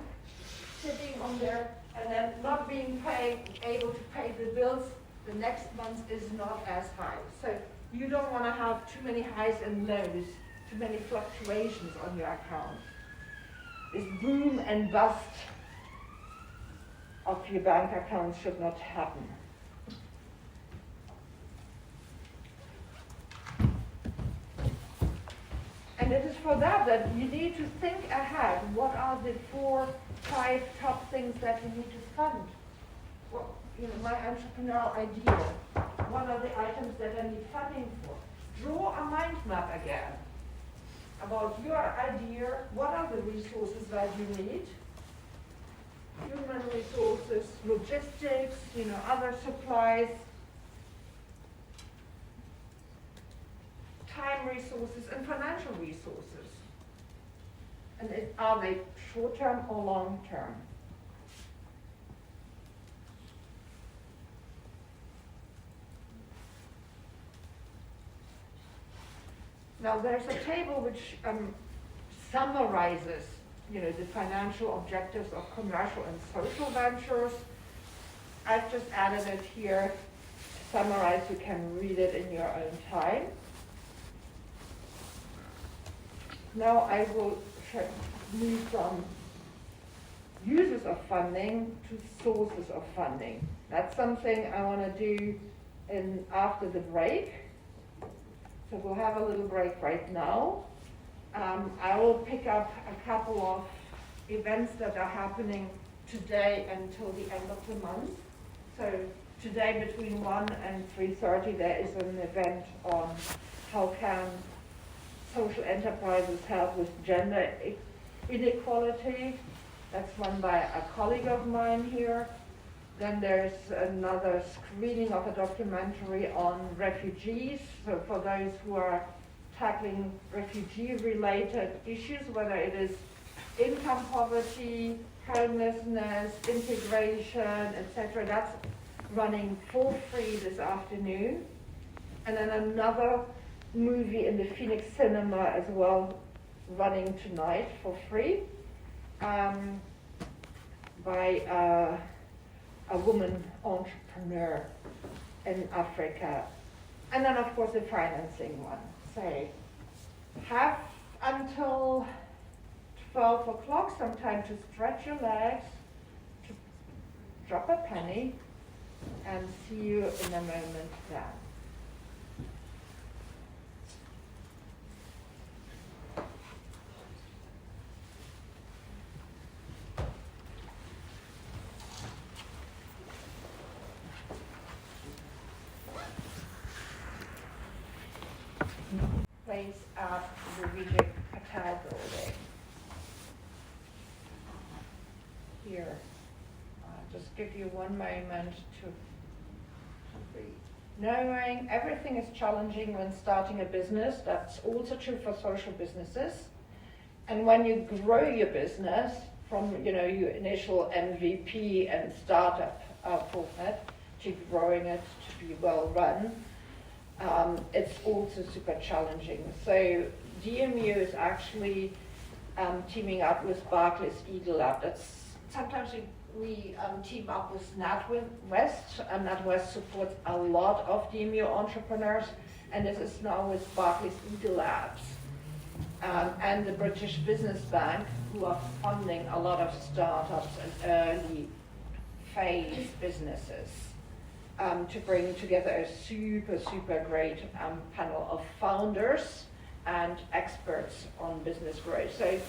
sitting on there, and then not being able to pay the bills the next month is not as high. So you don't want to have too many highs and lows, too many fluctuations on your account. This boom and bust of your bank account should not happen. And it is for that you need to think ahead. What are the 4, 5 top things that you need to fund? Well, my entrepreneurial idea. What are the items that I need funding for? Draw a mind map again about your idea. What are the resources that you need? Human resources, logistics, other supplies, time resources, and financial resources. And are they short-term or long-term? Now there's a table which summarizes, the financial objectives of commercial and social ventures. I've just added it here to summarize. You can read it in your own time. Now I will move from uses of funding to sources of funding. That's something I want to do after the break. So we'll have a little break right now. I will pick up a couple of events that are happening today until the end of the month. So today between 1 and 3:30 there is an event on how can social enterprises help with gender inequality. That's run by a colleague of mine here. Then there's another screening of a documentary on refugees. So for those who are tackling refugee-related issues, whether it is income poverty, homelessness, integration, etc., that's running for free this afternoon. And then another movie in the Phoenix Cinema as well, running tonight for free, by a woman entrepreneur in Africa. And then of course the financing one. Say, have until 12 o'clock some time to stretch your legs, to drop a penny, and see you in a moment then. Place at the Vijay Patel building. Here. Just give you one moment to breathe. Knowing everything is challenging when starting a business, that's also true for social businesses. And when you grow your business from your initial MVP and startup format to growing it to be well run, it's also super challenging. So DMU is actually teaming up with Barclays Eagle Lab. That's sometimes we team up with NatWest, and NatWest supports a lot of DMU entrepreneurs, and this is now with Barclays Eagle Labs and the British Business Bank, who are funding a lot of startups and early phase businesses. To bring together a super great panel of founders and experts on business growth. So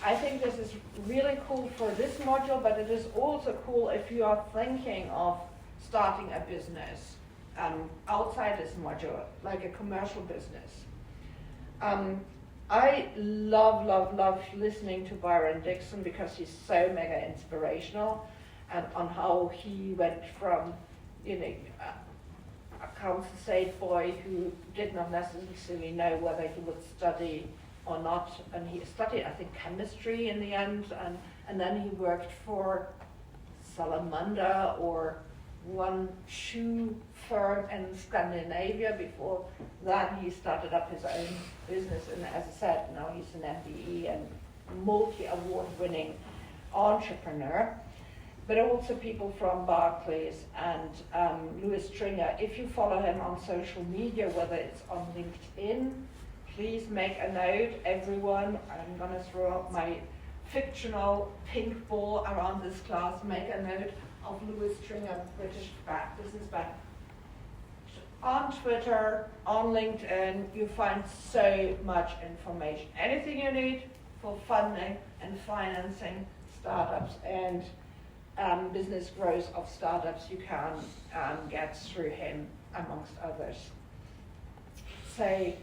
I think this is really cool for this module, but it is also cool if you are thinking of starting a business outside this module, like a commercial business. I love listening to Byron Dixon because he's so mega inspirational, and on how he went from, a Council State boy who did not necessarily know whether he would study or not, and he studied, I think, chemistry in the end, and then he worked for Salamander or one shoe firm in Scandinavia. Before that, he started up his own business, and as I said, now he's an MBE and multi-award winning entrepreneur. But also people from Barclays and Louis Stringer. If you follow him on social media, whether it's on LinkedIn, please make a note, everyone. I'm going to throw up my fictional pink ball around this class. Make a note of Louis Stringer, British businessman. On Twitter, on LinkedIn, you find so much information. Anything you need for funding and financing startups and business growth of startups, you can get through him, amongst others. So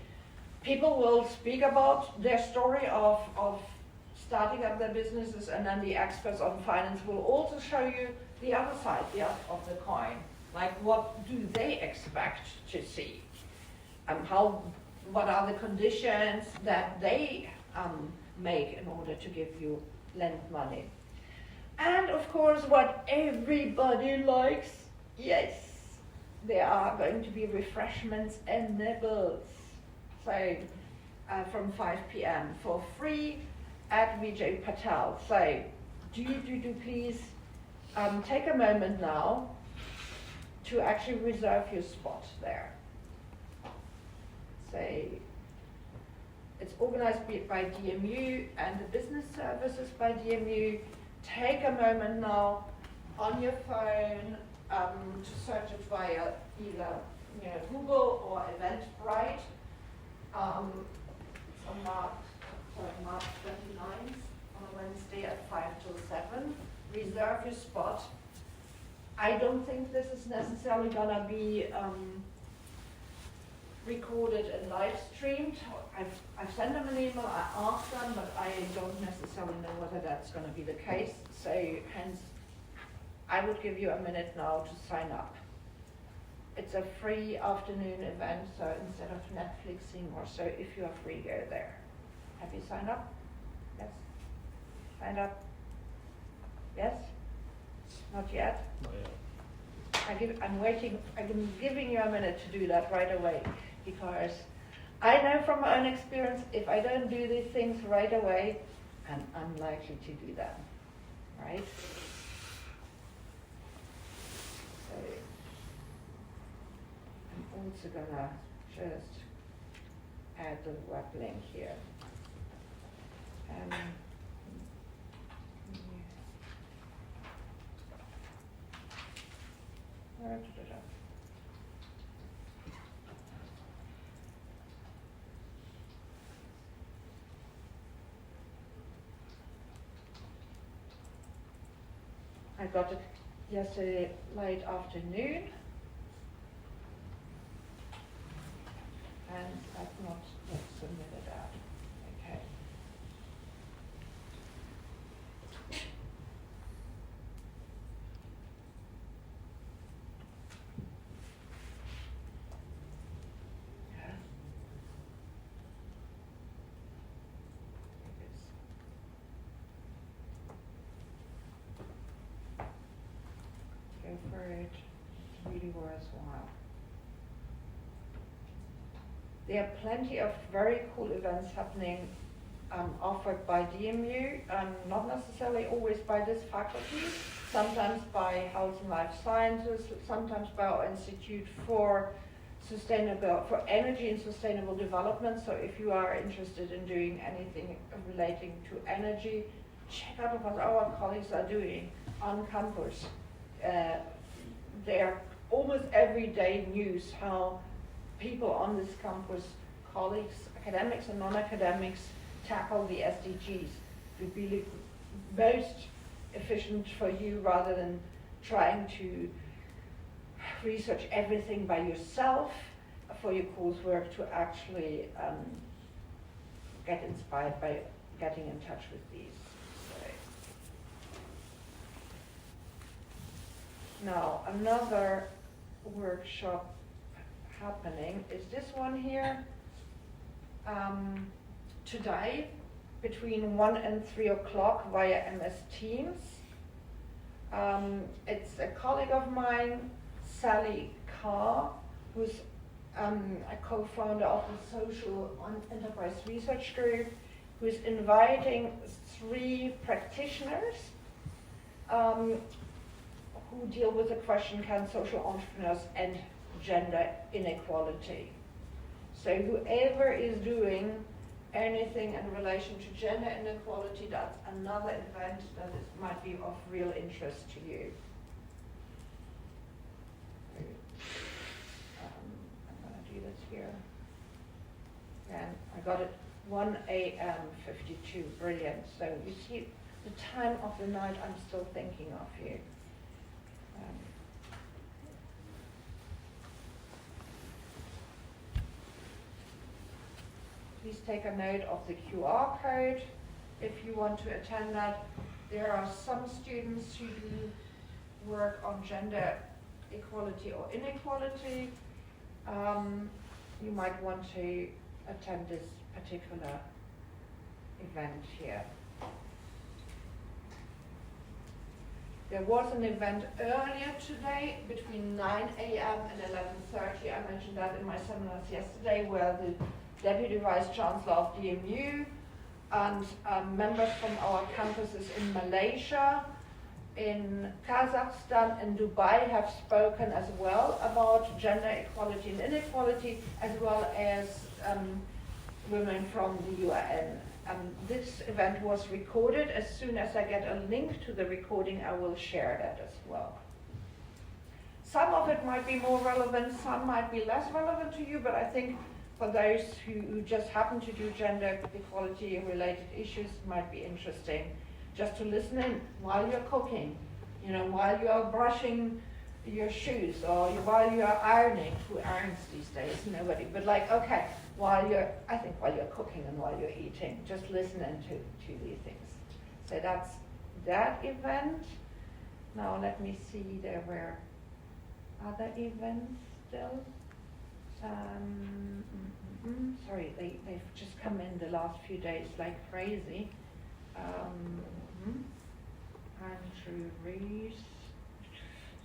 people will speak about their story of starting up their businesses, and then the experts on finance will also show you the other side of the coin. Like, what do they expect to see? What are the conditions that they make in order to give you lend money? And of course, what everybody likes, yes, there are going to be refreshments and nibbles. So from 5 p.m. for free at Vijay Patel. So do please take a moment now to actually reserve your spot there. So it's organized by DMU and the business services by DMU. Take a moment now on your phone to search it via either Google or Eventbrite. It's on March 29th on a Wednesday at 5 till 7. Reserve your spot. I don't think this is necessarily going to be recorded and live streamed. I've sent them an email, I asked them, but I don't necessarily know whether that's going to be the case. So hence, I would give you a minute now to sign up. It's a free afternoon event, so instead of Netflixing or so, if you are free, go there. Have you signed up? Yes? Signed up? Yes? Not yet? Not yet. I'm waiting, I'm giving you a minute to do that right away, because I know from my own experience, if I don't do these things right away, I'm unlikely to do them, right? So, I'm also gonna just add the web link here. I got it yesterday late afternoon, and I've not yet submitted that. Okay. Go for it. It's really worthwhile. There are plenty of very cool events happening offered by DMU, not necessarily always by this faculty, sometimes by Health and Life Sciences, sometimes by our Institute for Energy and Sustainable Development. So if you are interested in doing anything relating to energy, check out what our colleagues are doing on campus. There almost everyday news how people on this campus, colleagues, academics and non-academics, tackle the SDGs. would be most efficient for you rather than trying to research everything by yourself for your coursework to actually get inspired by getting in touch with these. So. Now, another workshop happening is this one here. Today, between 1 and 3 o'clock via MS Teams. It's a colleague of mine, Sally Carr, who's a co-founder of the Social Enterprise Research Group, who's inviting 3 practitioners who deal with the question, can social entrepreneurs end gender inequality? So whoever is doing anything in relation to gender inequality, that's another event that might be of real interest to you. I'm going to do this here. And I got it 1 a.m. 52, brilliant. So you see the time of the night, I'm still thinking of you. Please take a note of the QR code if you want to attend that. There are some students who do work on gender equality or inequality. You might want to attend this particular event here. There was an event earlier today between 9 a.m. and 11:30. I mentioned that in my seminars yesterday, where the Deputy Vice Chancellor of DMU and members from our campuses in Malaysia, in Kazakhstan, and Dubai have spoken as well about gender equality and inequality, as well as women from the UN. This event was recorded. As soon as I get a link to the recording, I will share that as well. Some of it might be more relevant, some might be less relevant to you, but I think for those who just happen to do gender equality related issues, it might be interesting just to listen in while you're cooking, you know, while you're brushing your shoes, or while you're ironing. Who irons these days? Nobody. But like, okay, while you're cooking and while you're eating, just listen into these things. So that's that event. Now let me see, there were other events still. Sorry, they've just come in the last few days like crazy. Andrew Rees.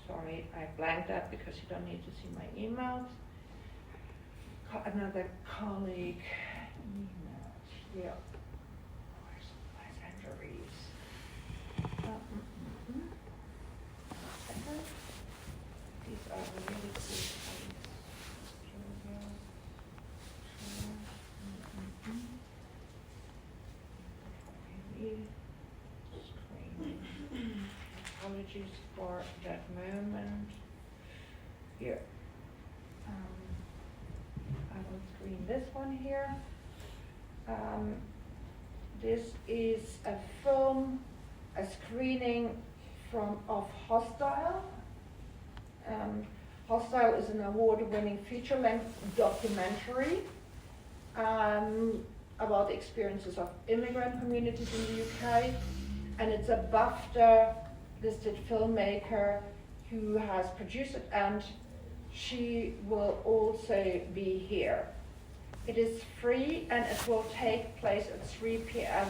Sorry, I blanked that because you don't need to see my emails. Another colleague emailed here. Where's Andrew Rees? These are really good things. Apologies for that moment. Here. I will screen this one here. This is a film, a screening of Hostile. Hostile is an award-winning feature-length documentary about the experiences of immigrant communities in the UK, and it's a BAFTA-listed filmmaker who has produced it, and she will also be here. It is free, and it will take place at 3 p.m.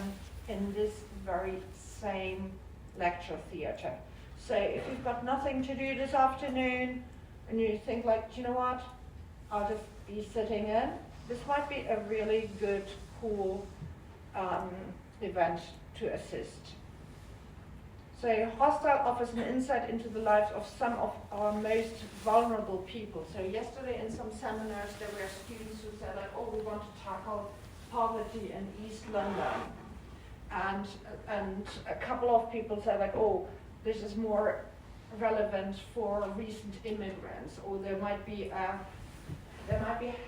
in this very same lecture theatre. So if you've got nothing to do this afternoon, and you think like, you know what, I'll just be sitting in, this might be a really good, cool event to assist. So Hostile offers an insight into the lives of some of our most vulnerable people. So yesterday in some seminars there were students who said like, oh, we want to tackle poverty in East London. And a couple of people said like, oh, this is more relevant for recent immigrants, or there might be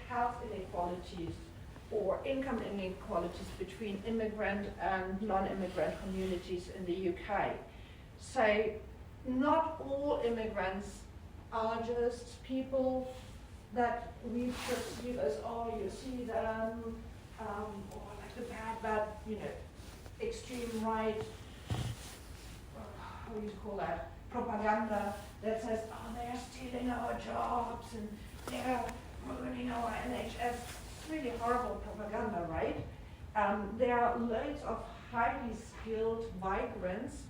health inequalities or income inequalities between immigrant and non-immigrant communities in the UK. So not all immigrants are just people that we perceive as, oh, you see them, or like the bad, extreme right, how do you call that, propaganda that says, oh, they're stealing our jobs and they're ruining our NHS. It's really horrible propaganda, right? There are loads of highly skilled migrants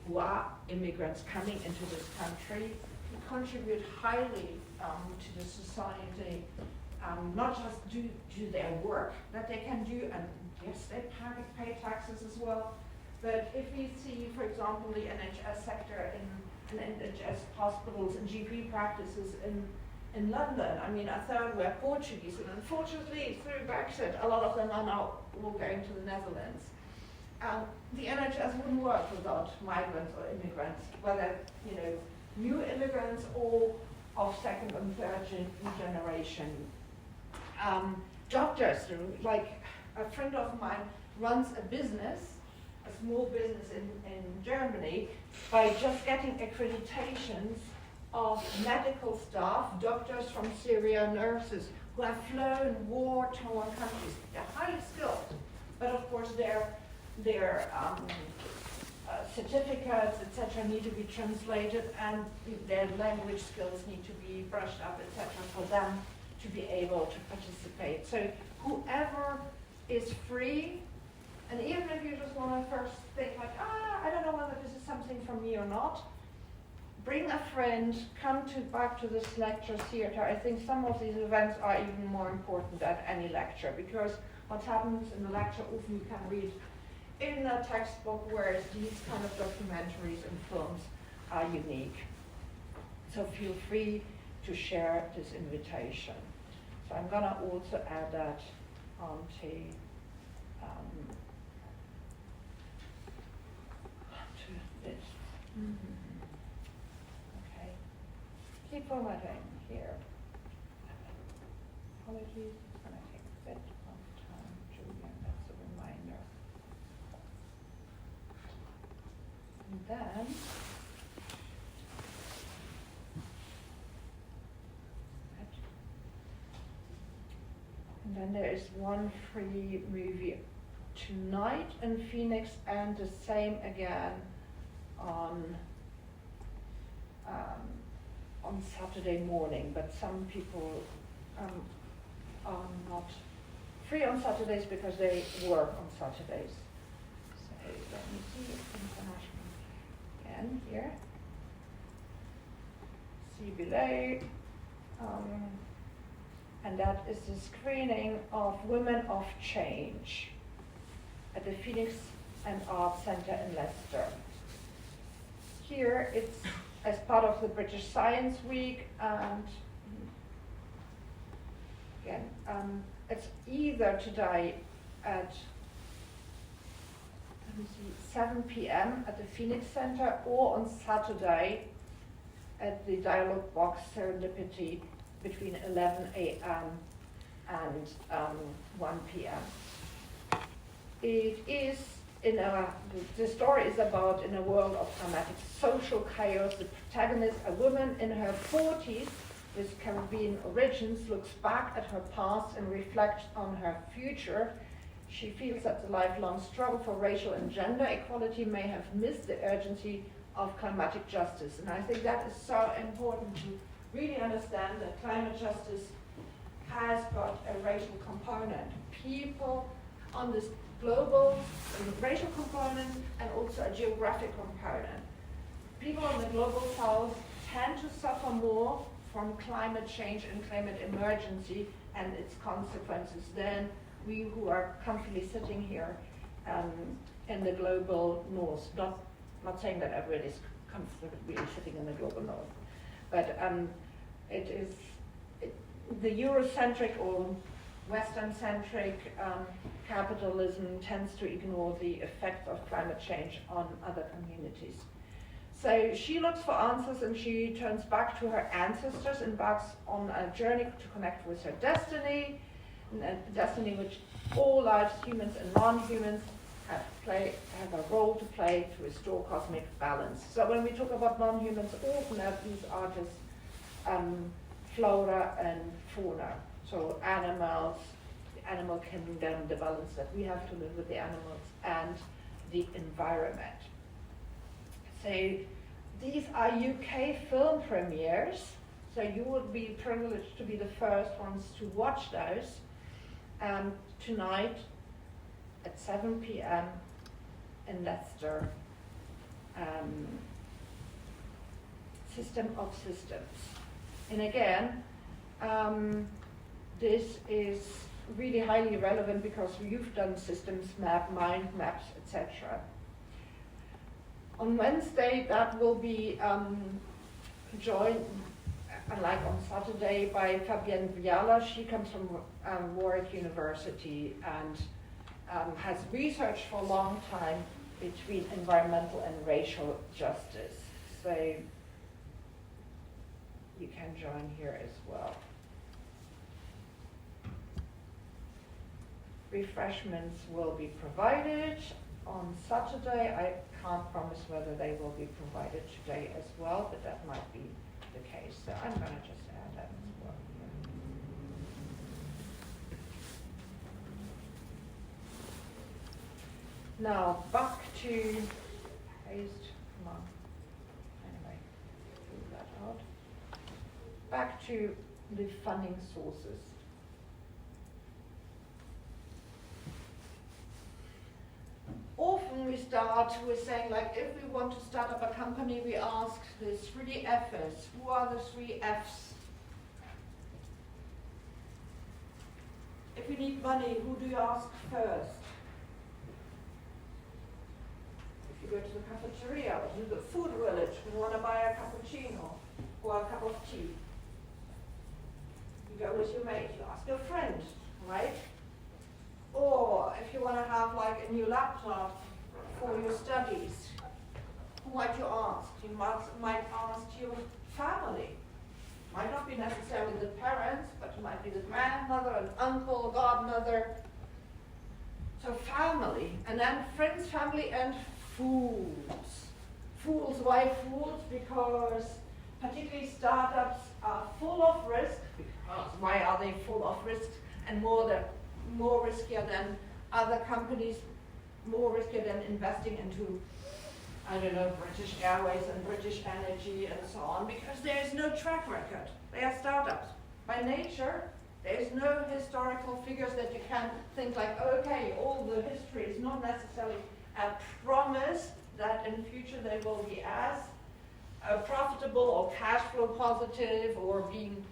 who are immigrants coming into this country, who contribute highly to the society, not just due to their work that they can do, and yes, they pay taxes as well, but if we see, for example, the NHS sector in NHS hospitals and GP practices in London, I mean, a third were Portuguese, and unfortunately, through Brexit, a lot of them are now all going to the Netherlands. The NHS wouldn't work without migrants or immigrants, whether new immigrants or of second and third generation. Doctors, like a friend of mine runs a business, a small business in Germany, by just getting accreditations of medical staff, doctors from Syria, nurses who have flown war-torn countries. They're highly skilled, but of course their certificates, etc., need to be translated, and their language skills need to be brushed up, etc., for them to be able to participate. So whoever is free, and even if you just want to first think like, I don't know whether this is something for me or not, bring a friend, come back to this lecture theater. I think some of these events are even more important than any lecture, because what happens in the lecture often you can read in a textbook, whereas these kind of documentaries and films are unique. So feel free to share this invitation. So I'm gonna also add that onto this. Okay. Keep formatting here. Apologies, it's gonna take a bit of time, Julian, that's a reminder. And then there is one free movie tonight in Phoenix, and the same again on Saturday morning, but some people are not free on Saturdays because they work on Saturdays. So let me see, international again here. See below. And that is the screening of Women of Change at the Phoenix and Arts Centre in Leicester. Here it's as part of the British Science Week, and again, it's either today at 7 p.m. at the Phoenix Centre, or on Saturday at the Dialogue Box Serendipity between 11 a.m. and 1 p.m. It is the story is about, in a world of dramatic social chaos, the protagonist, a woman in her 40s with Caribbean origins, looks back at her past and reflects on her future. She feels that the lifelong struggle for racial and gender equality may have missed the urgency of climatic justice. And I think that is so important to really understand that climate justice has got a racial component. People on this global racial component, and also a geographic component. People in the global south tend to suffer more from climate change and climate emergency and its consequences than we who are comfortably sitting here in the global north. Not saying that everybody is comfortably sitting in the global north, but the Eurocentric or Western-centric capitalism tends to ignore the effect of climate change on other communities. So she looks for answers, and she turns back to her ancestors, embarks on a journey to connect with her destiny, destiny in which all lives, humans and non-humans, have a role to play to restore cosmic balance. So when we talk about non-humans, often these are just flora and fauna. So animals, the animal kingdom, the balance that we have to live with the animals, and the environment. So these are UK film premieres, so you would be privileged to be the first ones to watch those tonight at 7 p.m. in Leicester. System of Systems. And again, this is really highly relevant because you've done systems map, mind maps, etc. On Wednesday, that will be joined, like on Saturday, by Fabienne Viala. She comes from Warwick University and has researched for a long time between environmental and racial justice. So you can join here as well. Refreshments will be provided on Saturday. I can't promise whether they will be provided today as well, but that might be the case. So I'm going to just add that as well here. Now back to paste. Come on. Anyway, pull that out. Back to the funding sources. Often we start with saying, like, if we want to start up a company, we ask the 3 F's. Who are the 3 F's? If you need money, who do you ask first? If you go to the cafeteria or to the food village, you want to buy a cappuccino or a cup of tea. You go with your mate, you ask your friend, right? Or if you want to have like a new laptop for your studies, who might you ask? You might ask your family. Might not be necessarily the parents, but it might be the grandmother, an uncle, godmother. So family, and then friends, family, and fools. Fools, why fools? Because particularly startups are full of risk. Because why are they full of risks? And more riskier than other companies, more riskier than investing into, I don't know, British Airways and British Energy and so on, because there is no track record. They are startups. By nature, there is no historical figures that you can think like, okay, all the history is not necessarily a promise that in future they will be as profitable or cash flow positive or being,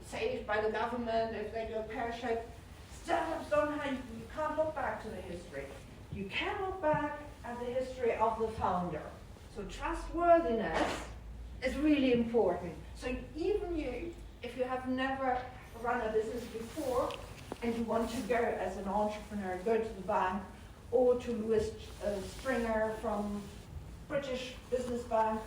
saved by the government if they go pear-shaped. Startups don't have, you can't look back to the history. You can look back at the history of the founder. So trustworthiness is really important. So even you, if you have never run a business before and you want to go as an entrepreneur, go to the bank or to Louis Springer from British Business Bank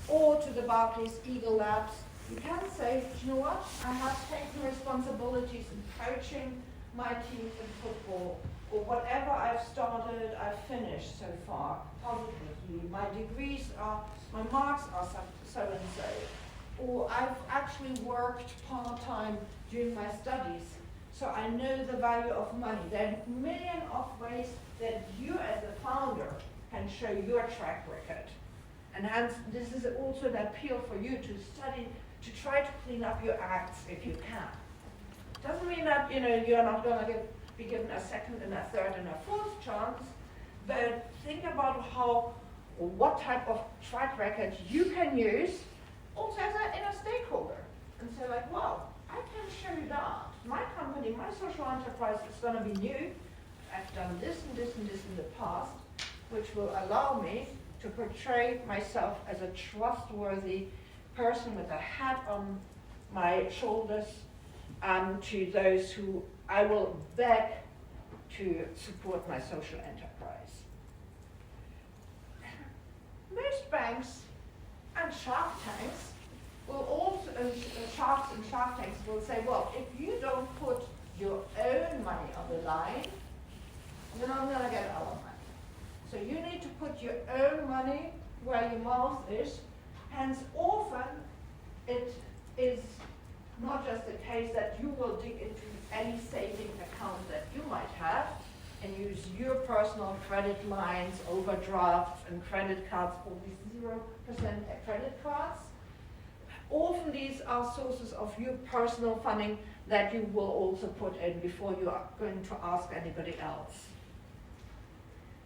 or to the Barclays Eagle Labs, you can say, you know what, I have taken responsibilities in coaching my teams in football, or whatever I've started, I've finished so far, positively. My degrees are, my marks are so and so. Or I've actually worked part-time during my studies, so I know the value of money. There are a million of ways that you as a founder can show your track record. And hence, this is also an appeal for you to study, to try to clean up your acts if you can. Doesn't mean that you're not going to be given a second and a third and a fourth chance, but think about how or what type of track record you can use also as an inner stakeholder and say like, wow, I can show you that. My company, my social enterprise is going to be new. I've done this and this and this in the past, which will allow me to portray myself as a trustworthy person with a hat on my shoulders to those who I will beg to support my social enterprise. Most banks and shark tanks will also, sharks and shark tanks will say, well, if you don't put your own money on the line, you're not going to get our money. So you need to put your own money where your mouth is. Hence, often it is not just the case that you will dig into any saving account that you might have and use your personal credit lines, overdrafts, and credit cards for these 0% credit cards. Often these are sources of your personal funding that you will also put in before you are going to ask anybody else.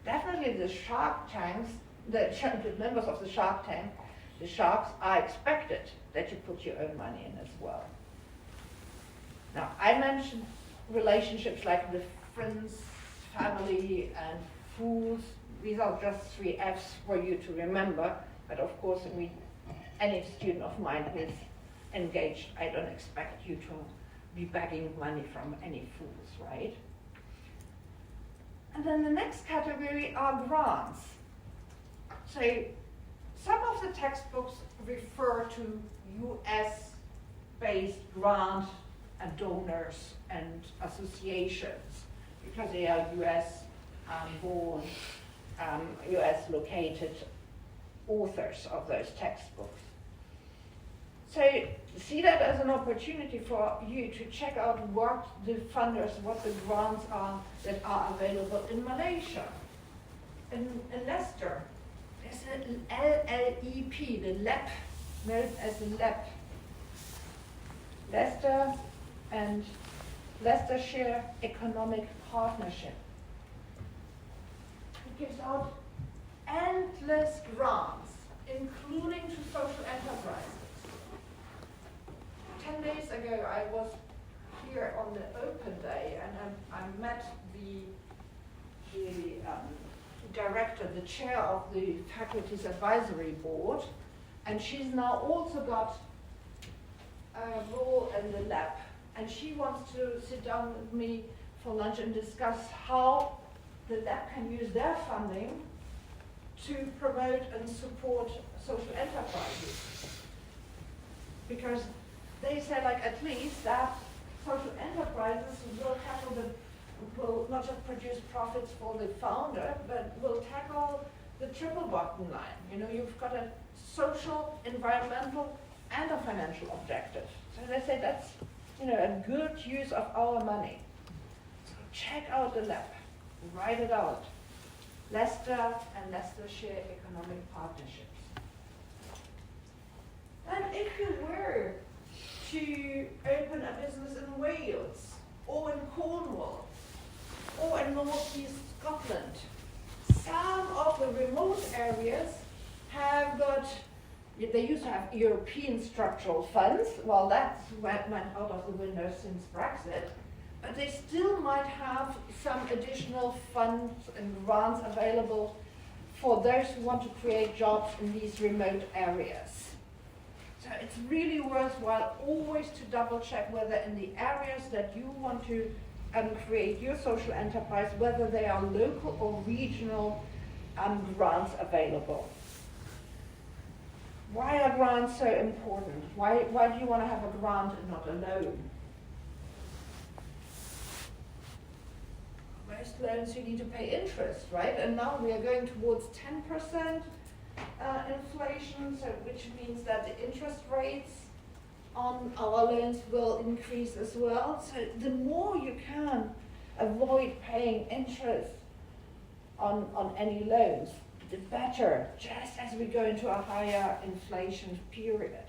Definitely the Shark Tanks, the members of the Shark Tank, the sharks are expected that you put your own money in as well. Now, I mentioned relationships like with friends, family, and fools. These are just 3 F's for you to remember, but of course, any student of mine who is engaged, I don't expect you to be begging money from any fools, right? And then the next category are grants. So some of the textbooks refer to US-based grant and donors and associations because they are US born, US located authors of those textbooks. So see that as an opportunity for you to check out what the funders, what the grants are that are available in Malaysia, in Leicester. There's an LLEP, the LEP, known as the LEP. Leicester and Leicestershire Economic Partnership. It gives out endless grants, including to social enterprises. 10 days ago, I was here on the open day, and I met the director, the chair of the faculty's advisory board, and she's now also got a role in the lab, and she wants to sit down with me for lunch and discuss how the lab can use their funding to promote and support social enterprises. Because they say, like, at least that social enterprises will not just produce profits for the founder, but will tackle the triple bottom line. You know, you've got a social, environmental, and a financial objective. So they say that's, you know, a good use of our money. So check out the lab, write it out. Leicester and Leicestershire Economic Partnerships. And if you were to open a business in Wales, or in Cornwall, or in northeast Scotland, some of the remote areas have got, they used to have European structural funds. Well, that's went out of the window since Brexit, but they still might have some additional funds and grants available for those who want to create jobs in these remote areas. So it's really worthwhile always to double check whether in the areas that you want to create your social enterprise, whether they are local or regional grants available. Why are grants so important? Why do you want to have a grant and not a loan? Most loans you need to pay interest, right? And now we are going towards 10% inflation, so which means that the interest rates on our loans will increase as well. So the more you can avoid paying interest on any loans, the better, just as we go into a higher inflation period.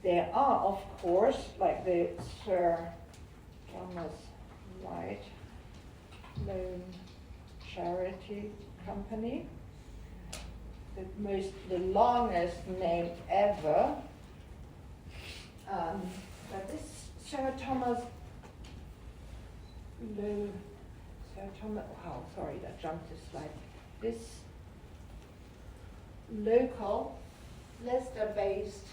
There are, of course, like the Sir Thomas White Loan Charity Company, the longest name ever. But this Sir Thomas, wow, sorry, that jumped this slide. This local, Leicester-based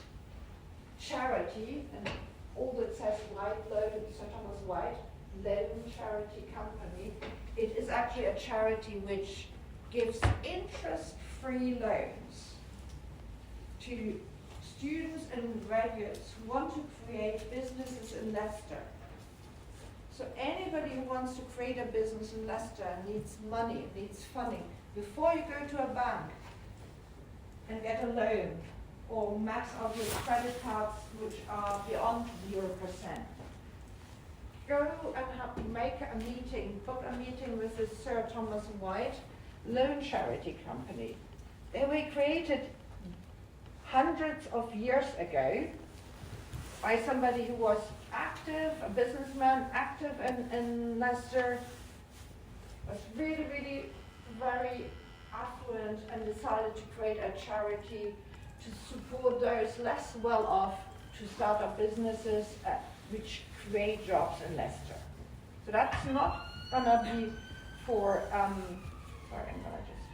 charity, and all that says White Loan, Sir Thomas White Loan Charity Company, it is actually a charity which gives interest-free loans to students and graduates who want to create businesses in Leicester. So anybody who wants to create a business in Leicester needs money, needs funding. Before you go to a bank and get a loan or max out your credit cards which are beyond 0%, go and make a meeting, book a meeting with the Sir Thomas White loan charity company. They were created hundreds of years ago by somebody who was active, a businessman, active in Leicester, was really, really very affluent and decided to create a charity to support those less well off to start up businesses which create jobs in Leicester. So that's not gonna be for, sorry, I'm gonna just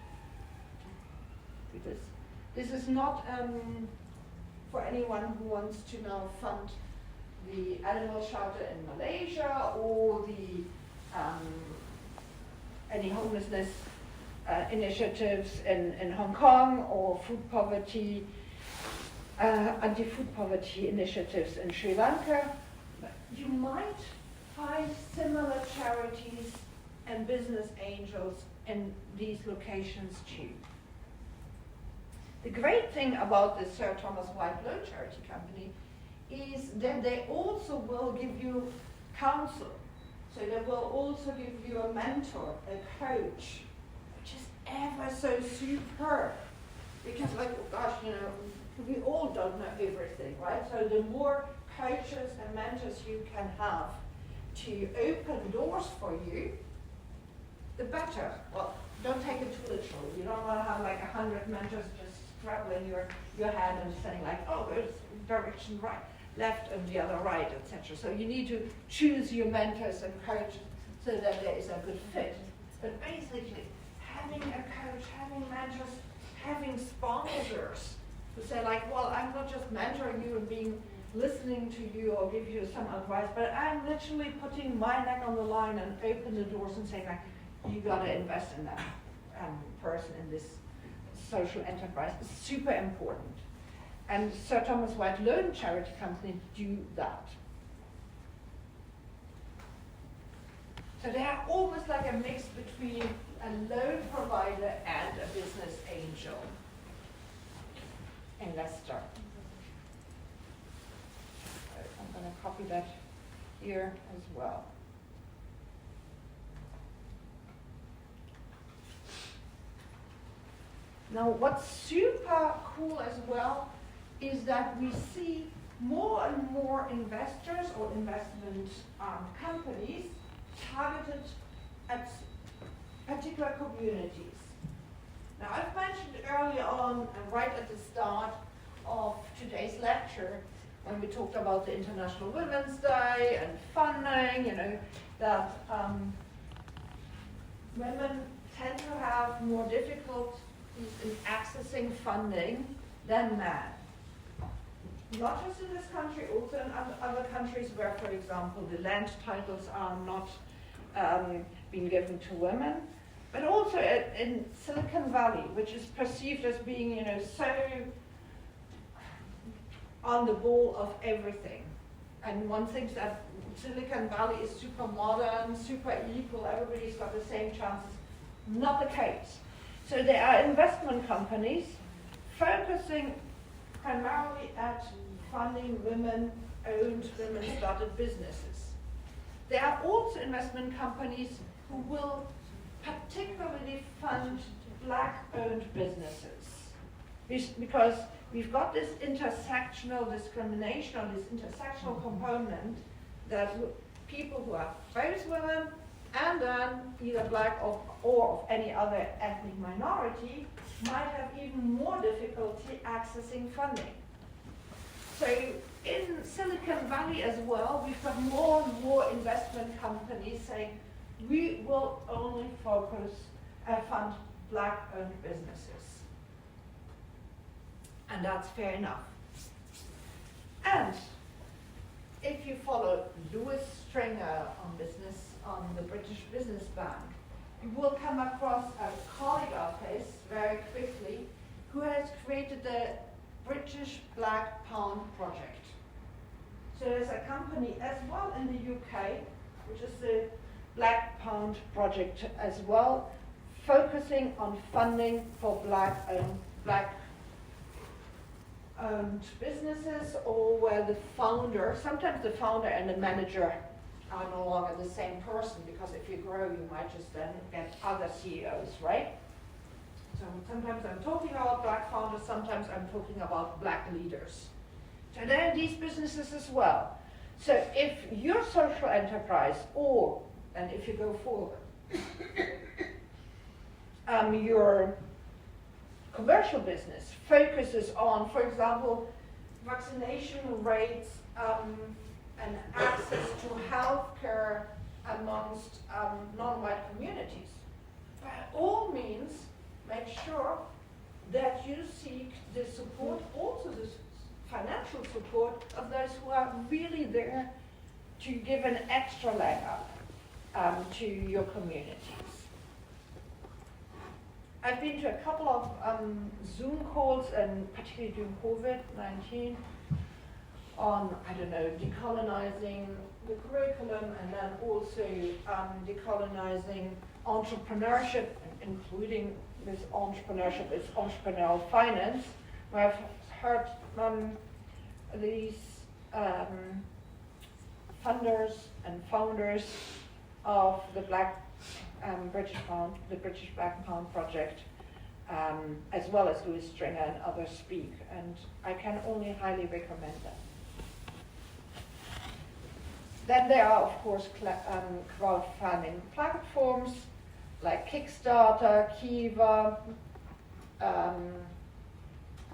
do this. This is not for anyone who wants to now fund the animal shelter in Malaysia or the any homelessness initiatives in Hong Kong or food poverty, anti-food poverty initiatives in Sri Lanka. But you might find similar charities and business angels in these locations too. The great thing about the Sir Thomas White Loan Charity Company is that they also will give you counsel. So they will also give you a mentor, a coach, which is ever so superb. Because like, oh gosh, you know, we all don't know everything, right? So the more coaches and mentors you can have to open doors for you, the better. Well, don't take it too literally. You don't want to have like 100 mentors just straddling your head and saying like, oh, there's direction right, left and the other right, etc. So you need to choose your mentors and coaches so that there is a good fit. But basically, having a coach, having mentors, having sponsors who say like, well, I'm not just mentoring you and listening to you or give you some advice, but I'm literally putting my neck on the line and open the doors and saying like, you gotta invest in that person in this social enterprise. It's super important. And Sir Thomas White Loan Charity Company do that. So they are almost like a mix between a loan provider and a business angel in Leicester. So I'm going to copy that here as well. Now what's super cool as well is that we see more and more investors or investment companies targeted at particular communities. Now I've mentioned earlier on and right at the start of today's lecture when we talked about the International Women's Day and funding, you know, that women tend to have more difficulties in accessing funding than men. Not just in this country, also in other countries where, for example, the land titles are not being given to women, but also in Silicon Valley, which is perceived as being, you know, so on the ball of everything. And one thinks that Silicon Valley is super modern, super equal, everybody's got the same chances. Not the case. So there are investment companies focusing primarily at funding women-owned, women-started businesses. There are also investment companies who will particularly fund black-owned businesses. Because we've got this intersectional discrimination or this intersectional component that people who are both women and then either black or of any other ethnic minority might have even more difficulty accessing funding. So in Silicon Valley as well, we've got more and more investment companies saying, we will only fund black-owned businesses. And that's fair enough. And if you follow Lewis Stringer on the British Business Bank, you will come across a colleague of his very quickly who has created the British Black Pound Project. So there's a company as well in the UK, which is the Black Pound Project as well, focusing on funding for black-owned businesses, or where the founder, sometimes the founder and the manager are no longer the same person, because if you grow, you might just then get other CEOs, right? So sometimes I'm talking about black founders, sometimes I'm talking about black leaders. So there are these businesses as well. So if your social enterprise, or, and if you go forward, your commercial business focuses on, for example, vaccination rates and access to healthcare amongst non-white communities, by all means, make sure that you seek the support, also the financial support of those who are really there to give an extra leg up to your communities. I've been to a couple of Zoom calls, and particularly during COVID-19, on, I don't know, decolonizing the curriculum, and then also decolonizing entrepreneurship, including this entrepreneurship is entrepreneurial finance, where I've heard these funders and founders of the British Black Pound Project, as well as Louis Stringer and others speak, and I can only highly recommend them. Then there are, of course, crowdfunding platforms like Kickstarter, Kiva,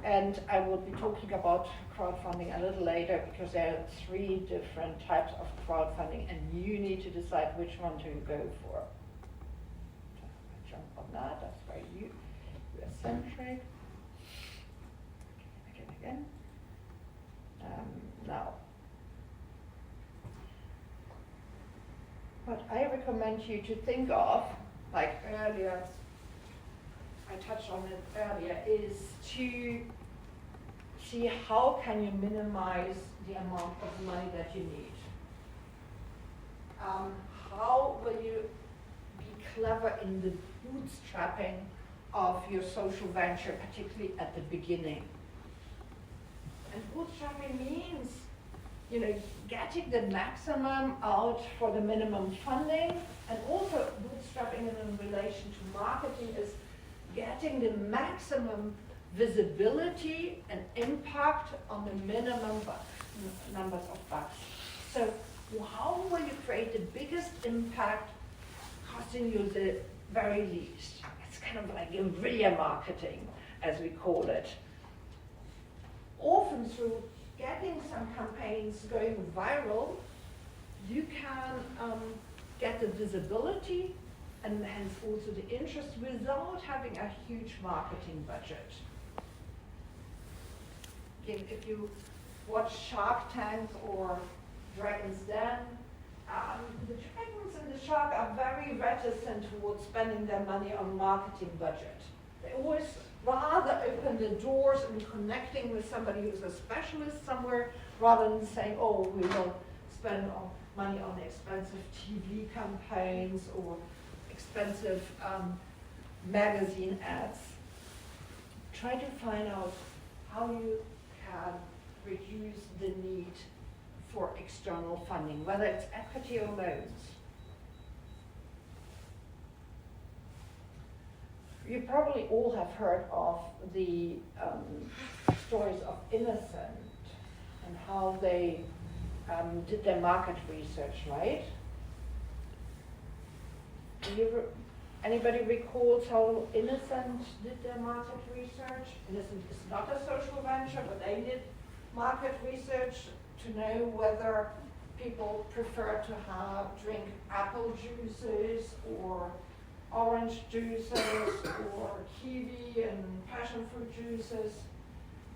and I will be talking about crowdfunding a little later, because there are 3 different types of crowdfunding, and you need to decide which one to go for. I jump on that, that's very US-centric. Again. Now, what I recommend you to think of, like earlier, I touched on it earlier, is to see how can you minimize the amount of money that you need. How will you be clever in the bootstrapping of your social venture, particularly at the beginning? And bootstrapping means, you know, getting the maximum out for the minimum funding, and also bootstrapping in relation to marketing is getting the maximum visibility and impact on the minimum numbers of bucks. So how will you create the biggest impact costing you the very least? It's kind of like guerrilla marketing, as we call it. Often through getting some campaigns going viral, you can get the visibility and hence also the interest without having a huge marketing budget. Again, if you watch Shark Tank or Dragon's Den, the dragons and the shark are very reticent towards spending their money on marketing budget. They always rather open the doors and connecting with somebody who's a specialist somewhere, rather than saying, oh, we will spend money on expensive TV campaigns or expensive magazine ads. Try to find out how you can reduce the need for external funding, whether it's equity or loans. You probably all have heard of the stories of Innocent and how they did their market research, right? Anybody recalls how Innocent did their market research? Innocent is not a social venture, but they did market research to know whether people prefer to drink apple juices or orange juices or kiwi and passion fruit juices.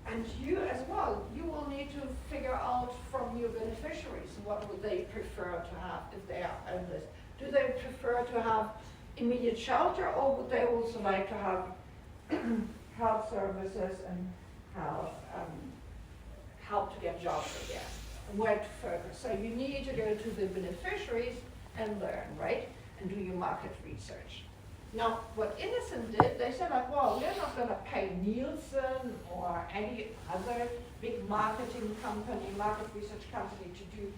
And you as well, you will need to figure out from your beneficiaries what would they prefer to have if they are homeless. Do they prefer to have immediate shelter, or would they also like to have health services and help to get jobs again, and where to focus. So you need to go to the beneficiaries and learn, right? And do your market research. Now, what Innocent did, they said like, well, we're not gonna pay Nielsen or any other big marketing company, market research company to do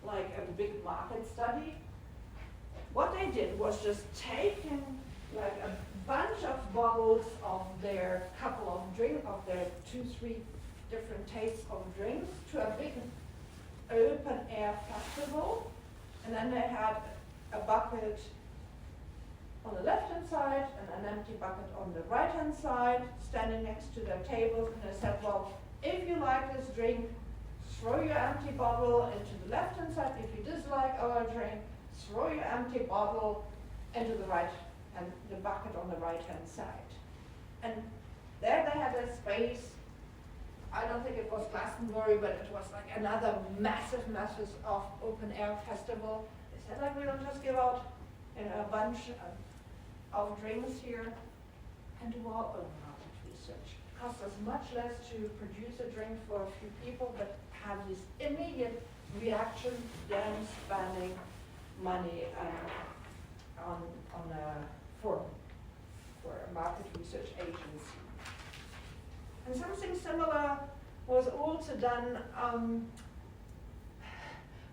like a big market study. What they did was just taking like a bunch of bottles of their couple of drink, of their 2-3 different tastes of drinks to a big open air festival, and then they had a bucket on the left hand side and an empty bucket on the right hand side standing next to their tables, and they said, well, if you like this drink, throw your empty bottle into the left hand side. If you dislike our drink, throw your empty bottle into the right and the bucket on the right hand side. And there they had a space. I don't think it was Glastonbury, but it was like another massive of open air festival. They said like, we don't just give out a bunch of drinks here and do our own market research. It costs us much less to produce a drink for a few people, but have this immediate reaction than spending money for a market research agency. And something similar was also done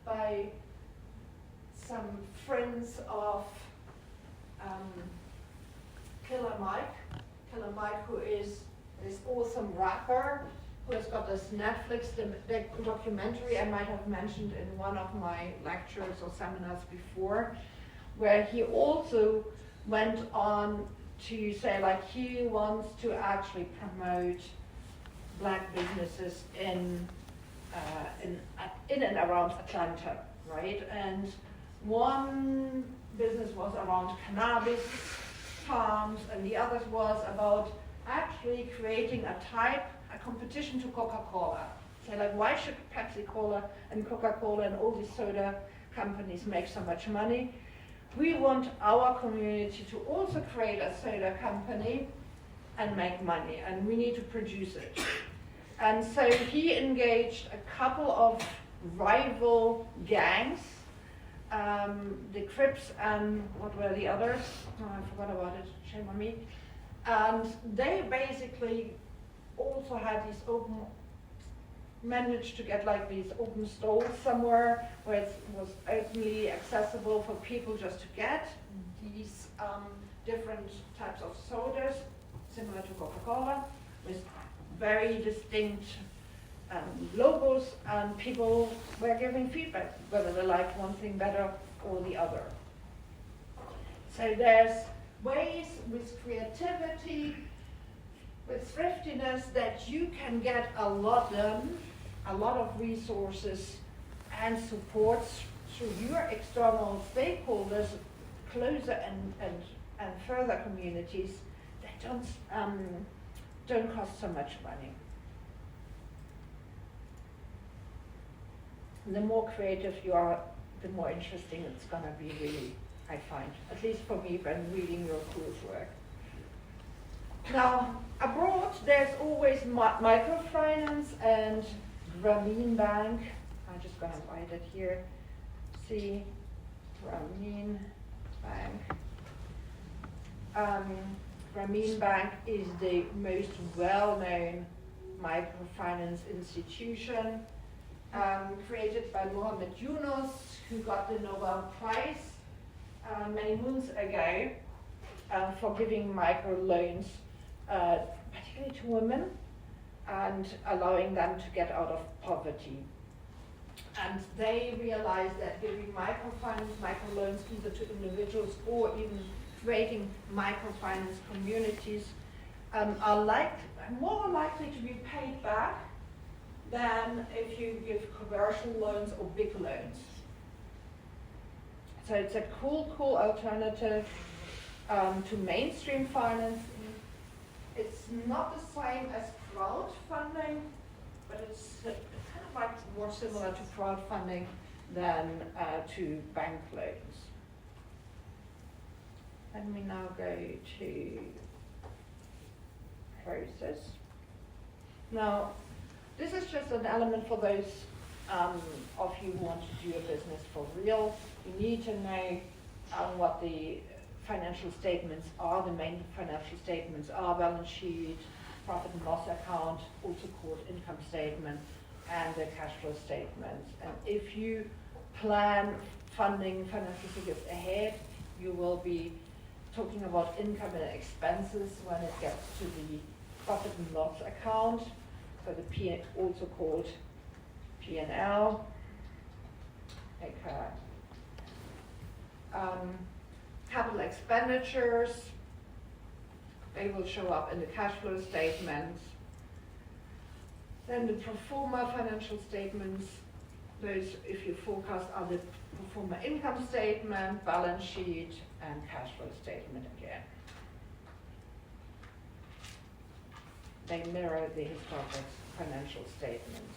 by some friends of Killer Mike, who is this awesome rapper who has got this Netflix documentary I might have mentioned in one of my lectures or seminars before, where he also went on to say like he wants to actually promote black businesses in and around Atlanta, right? And one business was around cannabis farms, and the other was about actually creating a competition to Coca-Cola. So like, why should Pepsi-Cola and Coca-Cola and all these soda companies make so much money? We want our community to also create a soda company and make money, and we need to produce it. And so he engaged a couple of rival gangs, the Crips and what were the others? Oh, I forgot about it, shame on me. And they basically also had these managed to get like these open stalls somewhere where it was openly accessible for people just to get these different types of sodas, similar to Coca-Cola, with very distinct logos, and people were giving feedback whether they liked one thing better or the other. So there's ways with creativity, with thriftiness, that you can get a lot done, a lot of resources and supports through your external stakeholders, closer and further communities that don't cost so much money. The more creative you are, the more interesting it's going to be, really, I find. At least for me, when reading your coursework. Now, abroad, there's always microfinance and Grameen Bank. I'm just going to write it here. See, Grameen Bank. Grameen Bank is the most well-known microfinance institution, created by Mohammed Yunus, who got the Nobel Prize many moons ago for giving microloans, particularly to women, and allowing them to get out of poverty. And they realized that giving microloans either to individuals or even creating microfinance communities are more likely to be paid back than if you give commercial loans or big loans. So it's a cool alternative to mainstream financing. It's not the same as crowdfunding, but it's kind of like more similar to crowdfunding than to bank loans. Let me now go to process. Now, this is just an element for those of you who want to do a business for real. You need to know what the financial statements are. The main financial statements are balance sheet, profit and loss account, also called income statement, and the cash flow statements. And if you plan funding financial figures ahead, you will be talking about income and expenses when it gets to the profit and loss account, so the also called P&L. Okay. Capital expenditures, they will show up in the cash flow statements. Then the pro forma financial statements, those, if you forecast, are the pro forma income statement, balance sheet, and cash flow statement again. They mirror the historical financial statements.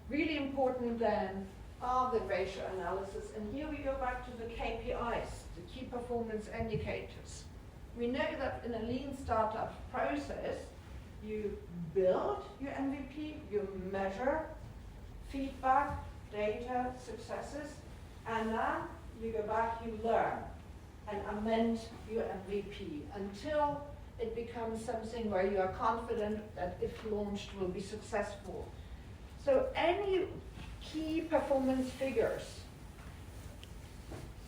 Really important then are the ratio analysis, and here we go back to the KPIs, the key performance indicators. We know that in a lean startup process, you build your MVP, you measure feedback, data, successes, and then you go back, you learn and amend your MVP until it becomes something where you are confident that if launched will be successful. So any key performance figures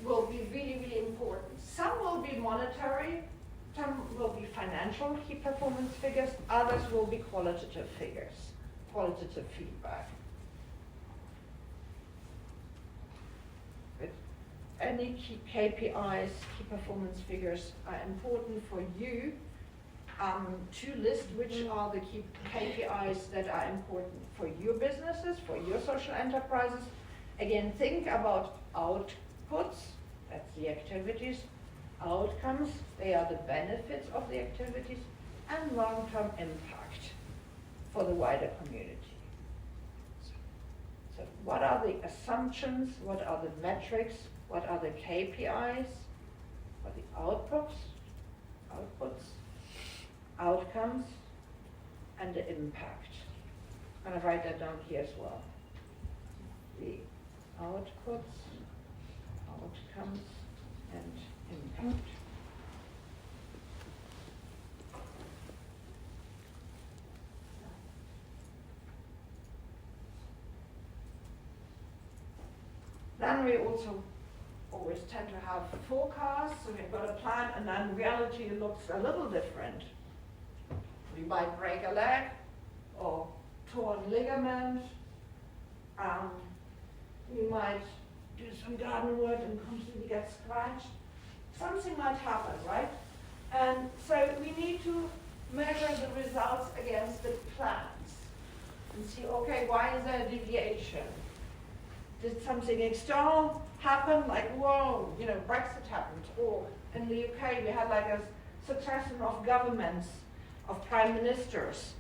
will be really, really important. Some will be monetary, some will be financial key performance figures, others will be qualitative figures, qualitative feedback. But any key KPIs, key performance figures are important for you to list which are the key KPIs that are important for your businesses, for your social enterprises. Again, think about outputs, that's the activities, outcomes, they are the benefits of the activities, and long-term impact for the wider community. So what are the assumptions, what are the metrics, what are the KPIs, what are the outputs, outcomes, and the impact. I'm going to write that down here as well. The outputs, outcomes, and impact. Then we also always tend to have forecasts, so we've got a plan, and then reality looks a little different. We might break a leg or torn ligament. We might do some garden work and completely get scratched. Something might happen, right? And so we need to measure the results against the plans and see, okay, why is there a deviation? Did something external happen? Like, whoa, you know, Brexit happened. Or in the UK, we had like a succession of governments, of prime ministers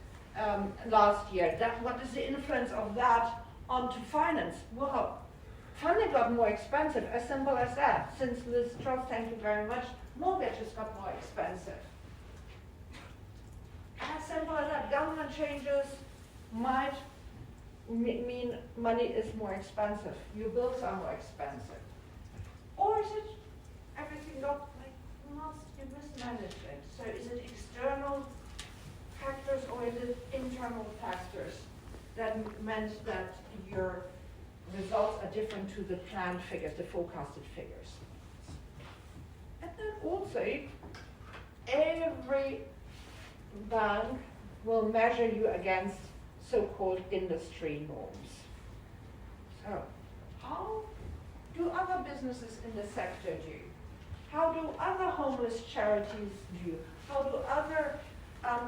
last year. What is the influence of that onto finance? Well, funding got more expensive, as simple as that. Since Liz Truss, thank you very much, mortgages got more expensive. As simple as that. Government changes might mean money is more expensive. Your bills are more expensive. Or is it everything got like you mismanaged it? So is it external factors or is it internal factors that meant that your results are different to the planned figures, the forecasted figures? And then also, every bank will measure you against so-called industry norms. So, how do other businesses in the sector do? How do other homeless charities do? How do other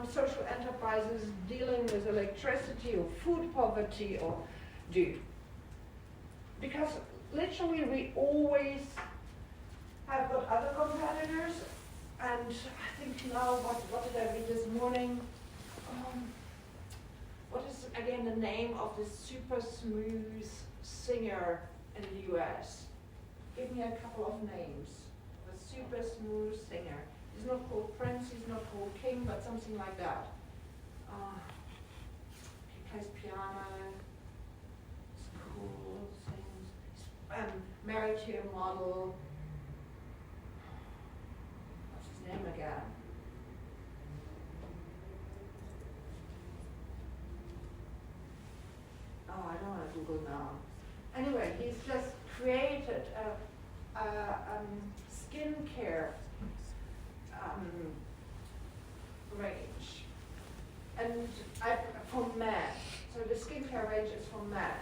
social enterprises dealing with electricity or food poverty or do? Because literally we always have got other competitors, and I think now, what did I read this morning? What is again the name of this super smooth singer in the US? Give me a couple of names. The super smooth singer. He's not called Prince, he's not called King, but something like that. He plays piano, it's cool, sings. Married to a model. What's his name again? Oh, I don't want to Google now. Anyway, he's just created a skincare range, and for men. So the skincare range is for men,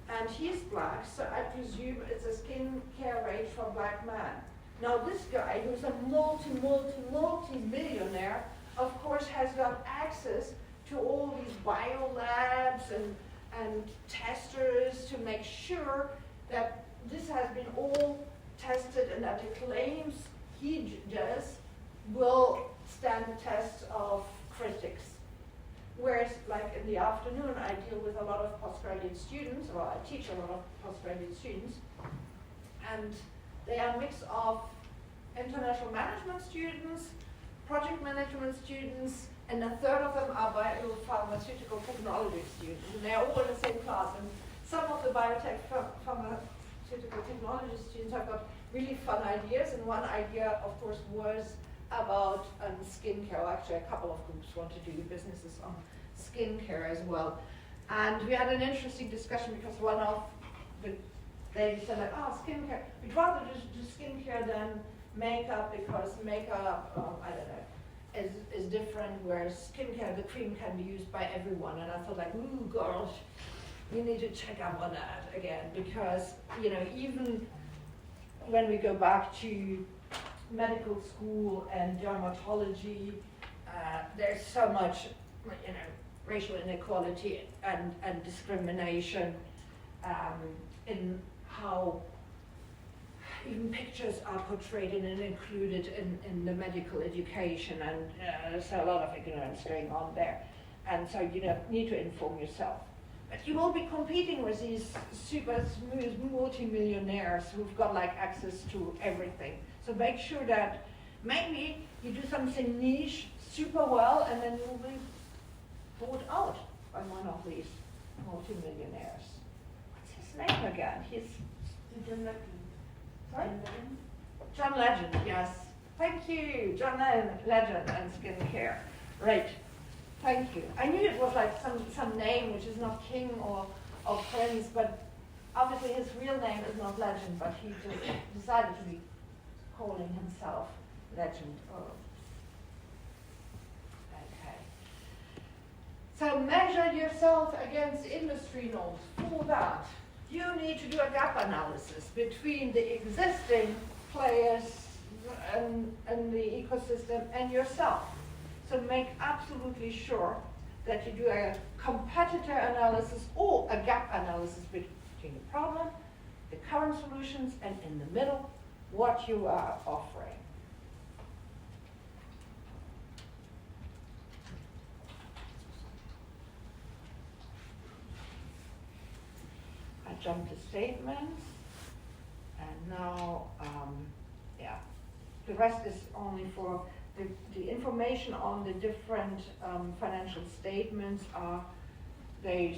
and he's black, so I presume it's a skincare range for black men. Now this guy, who's a multi-millionaire, of course has got access to all these biolabs and testers to make sure that this has been all tested and that the claims he does will stand the test of critics. Whereas, like in the afternoon, I deal with a lot of postgraduate students, or I teach a lot of postgraduate students, and they are a mix of international management students, project management students, and a third of them are biopharmaceutical technology students, and they are all in the same class. And some of the biotech pharmaceutical technology students have got really fun ideas, and one idea, of course, was about skincare. Actually, a couple of groups want to do businesses on skincare as well. And we had an interesting discussion because one of the ladies said, like, oh, skincare, we'd rather just do skincare than makeup because makeup, I don't know, is different, whereas skincare, the cream can be used by everyone. And I thought, like, ooh, gosh, we need to check up on that again, because, you know, even when we go back to medical school and dermatology, there's so much, you know, racial inequality and discrimination in how even pictures are portrayed and included in the medical education, and there's a lot of ignorance going on there. And so you need to inform yourself. But you will be competing with these super smooth multi-millionaires who've got like access to everything. So make sure that maybe you do something niche super well, and then you'll be bought out by one of these multi-millionaires. What's his name again? He's John Legend. Sorry? John Legend, yes. Thank you, John Legend and skincare. Right. Thank you. I knew it was like some name which is not King or Prince, but obviously his real name is not Legend, but he just decided to be calling himself Legend. Oh. Okay. So measure yourself against industry norms. For that, you need to do a gap analysis between the existing players and the ecosystem and yourself. So make absolutely sure that you do a competitor analysis or a gap analysis between the problem, the current solutions, and in the middle, what you are offering. I jumped to statements, and now, the rest is only for the information on the different financial statements are those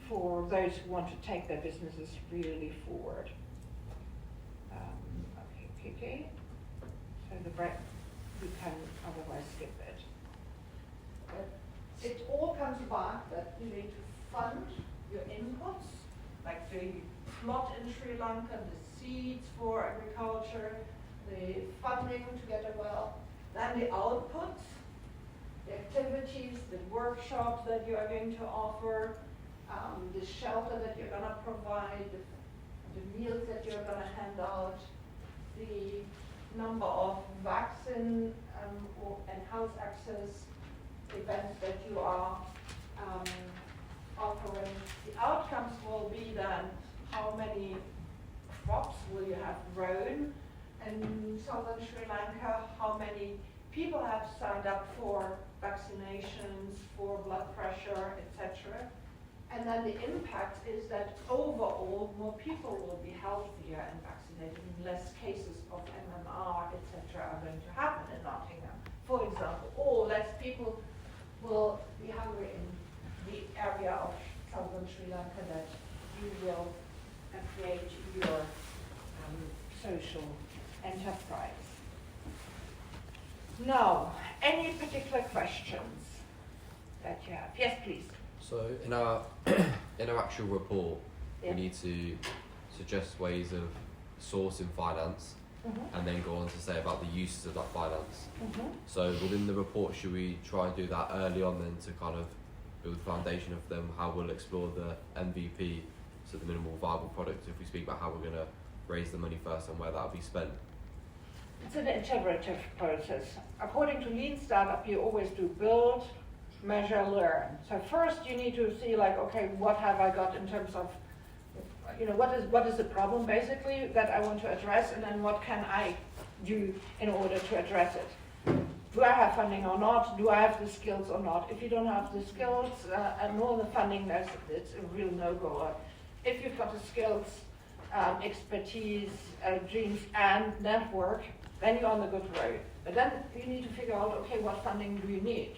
for those who want to take their businesses really forward. Okay. So the break, we can otherwise skip it. But it all comes back that you need to fund your inputs, like the plot in Sri Lanka, the seeds for agriculture, the funding to get a well, then the outputs, the activities, the workshops that you are going to offer, the shelter that you're going to provide, the meals that you're going to hand out, the number of vaccine and health access events that you are offering. The outcomes will be then how many crops will you have grown in southern Sri Lanka, how many people have signed up for vaccinations, for blood pressure, etc. And then the impact is that overall more people will be healthier and vaccinated, and less cases of MMR, etc. are going to happen in Nottingham, for example, or less people will be hungry in the area of southern Sri Lanka that you will create your social enterprise. Now, any particular questions that you have? Yes, please. So in our actual report, Yeah. we need to suggest ways of sourcing finance, and then go on to say about the uses of that finance. So within the report, should we try and do that early on then to kind of build the foundation of them, how we'll explore the MVP, so the minimal viable product, if we speak about how we're going to raise the money first and where that'll be spent? It's an iterative process. According to Lean Startup, you always do build, measure, learn. So first you need to see like, okay, what have I got in terms of, what is the problem basically that I want to address, and then what can I do in order to address it? Do I have funding or not? Do I have the skills or not? If you don't have the skills and nor the funding, it's a real no-goer. If you've got the skills, expertise, dreams, and network, then you're on the good road. But then you need to figure out, okay, what funding do you need?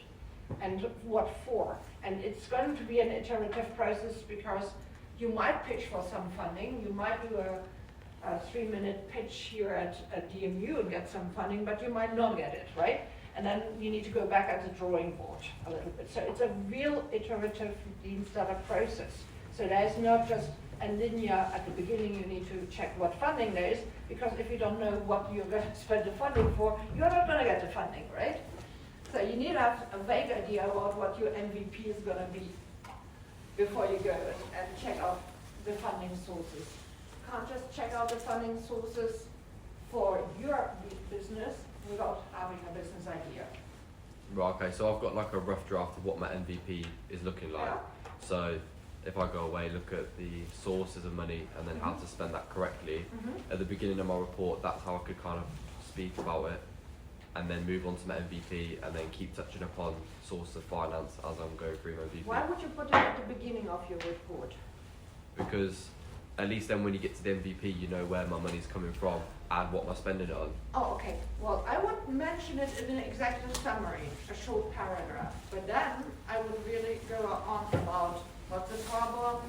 And what for? And it's going to be an iterative process, because you might pitch for some funding, you might do a 3-minute pitch here at DMU and get some funding, but you might not get it, right? And then you need to go back at the drawing board a little bit. So it's a real iterative Lean Startup process. So there's not just a linear at the beginning, you need to check what funding there is, because if you don't know what you're going to spend the funding for, you're not going to get the funding, right? So you need to have a vague idea about what your MVP is going to be before you go and check out the funding sources. You can't just check out the funding sources for your business without having a business idea. Right, okay, so I've got like a rough draft of what my MVP is looking like. Yeah. So if I go away, look at the sources of money and then how to spend that correctly, at the beginning of my report, that's how I could kind of speak about it, and then move on to my MVP, and then keep touching upon source of finance as I'm going through my MVP. Why would you put it at the beginning of your report? Because at least then when you get to the MVP, you know where my money's coming from and what am I spending it on. Oh, okay. Well, I would mention it in an executive summary, a short paragraph. But then I would really go on about what's the problem,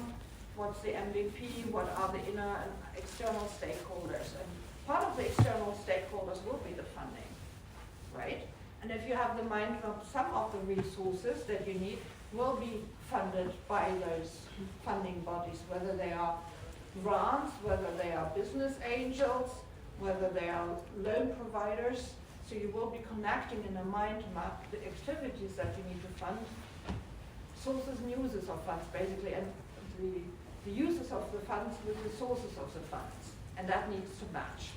what's the MVP, what are the inner and external stakeholders. And part of the external stakeholders will be the funding, right? And if you have the mind of some of the resources that you need will be funded by those funding bodies, whether they are grants, whether they are business angels, whether they are loan providers. So you will be connecting in a mind map the activities that you need to fund, sources and uses of funds basically, and the uses of the funds with the sources of the funds. And that needs to match.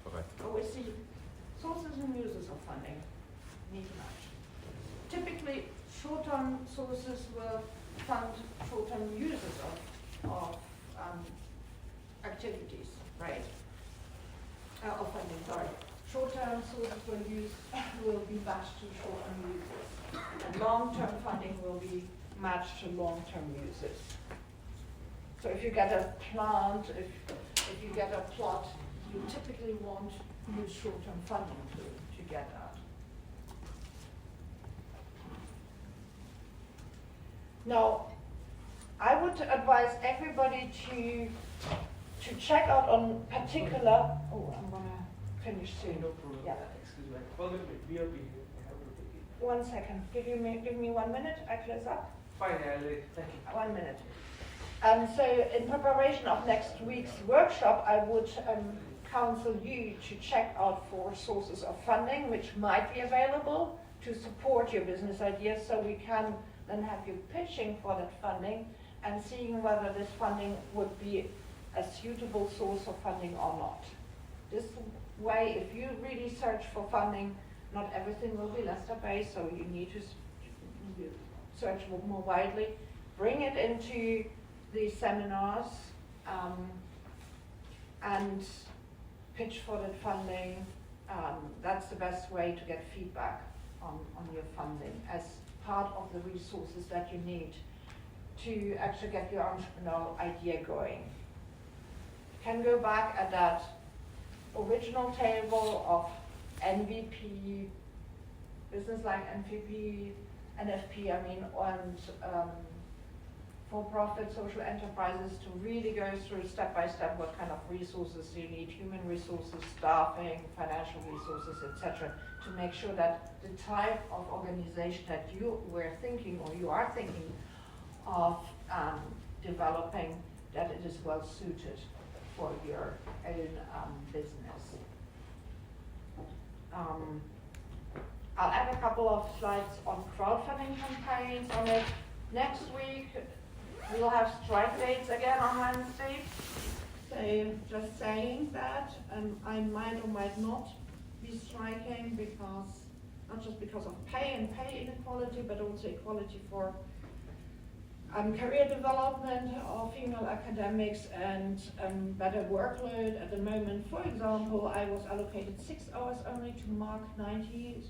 Okay. Always see sources and uses of funding need to match. Typically, short-term sources will fund short-term uses of activities, right? Of funding, sorry. Short-term sources will be matched to short-term uses, and long-term funding will be matched to long-term uses. So if you get a plant, if you get a plot, you typically won't use short-term funding to get that. Now, I would advise everybody to check out on particular. Oh, I'm gonna finish soon. No problem. Yeah. Excuse me. 1 minute. We are being here. I have to take it. 1 second. Give me 1 minute. I close up. Fine, I'll wait. Thank you. 1 minute. So in preparation of next week's workshop, I would counsel you to check out for sources of funding which might be available to support your business ideas, so we can then have you pitching for that funding and seeing whether this funding would be a suitable source of funding or not. This way, if you really search for funding, not everything will be Leicester-based, so you need to search more widely. Bring it into the seminars and pitch for that funding. That's the best way to get feedback on your funding as part of the resources that you need to actually get your entrepreneurial idea going. You can go back at that original table of NVP, business like NVP, NFP, and for-profit social enterprises to really go through step by step what kind of resources you need, human resources, staffing, financial resources, etc., to make sure that the type of organization that you were thinking or you are thinking of developing, that it is well suited for your own business. I'll add a couple of slides on crowdfunding campaigns on it. Next week, we'll have strike dates again on Wednesday. So just saying that, I might or might not be striking because, not just because of pay and pay inequality, but also equality for career development of female academics and better workload. At the moment, for example, I was allocated 6 hours only to mark 90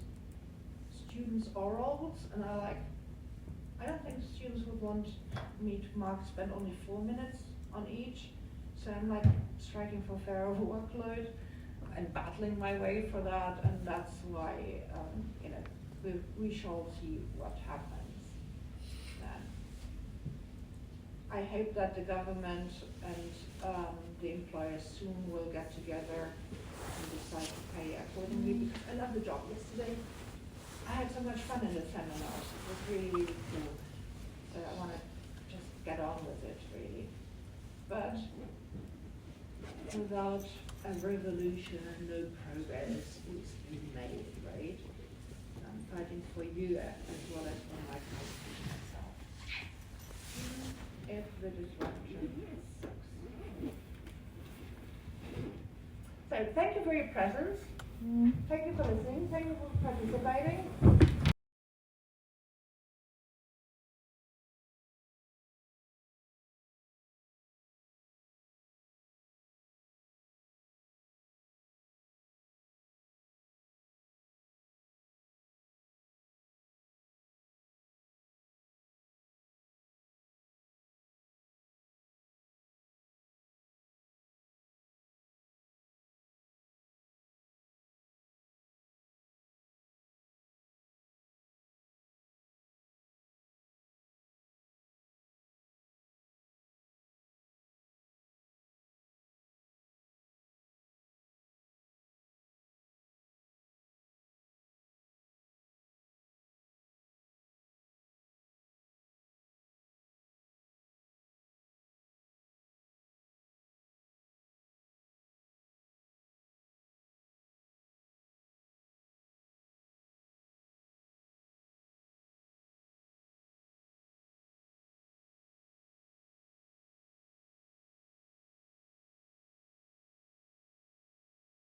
students' orals, and I don't think students would want me to spend only 4 minutes on each. So I'm striking for fairer workload and battling my way for that, and that's why we shall see what happens then. I hope that the government and the employers soon will get together and decide to pay accordingly, because I love the job. Yesterday I had so much fun in the seminars. It was really cool. So I want to just get on with it, really. But without a revolution, no progress is to be made, right? I'm fighting for you as well as for my country myself. If the disruption sucks. So thank you for your presence. Thank you for listening. Thank you for participating.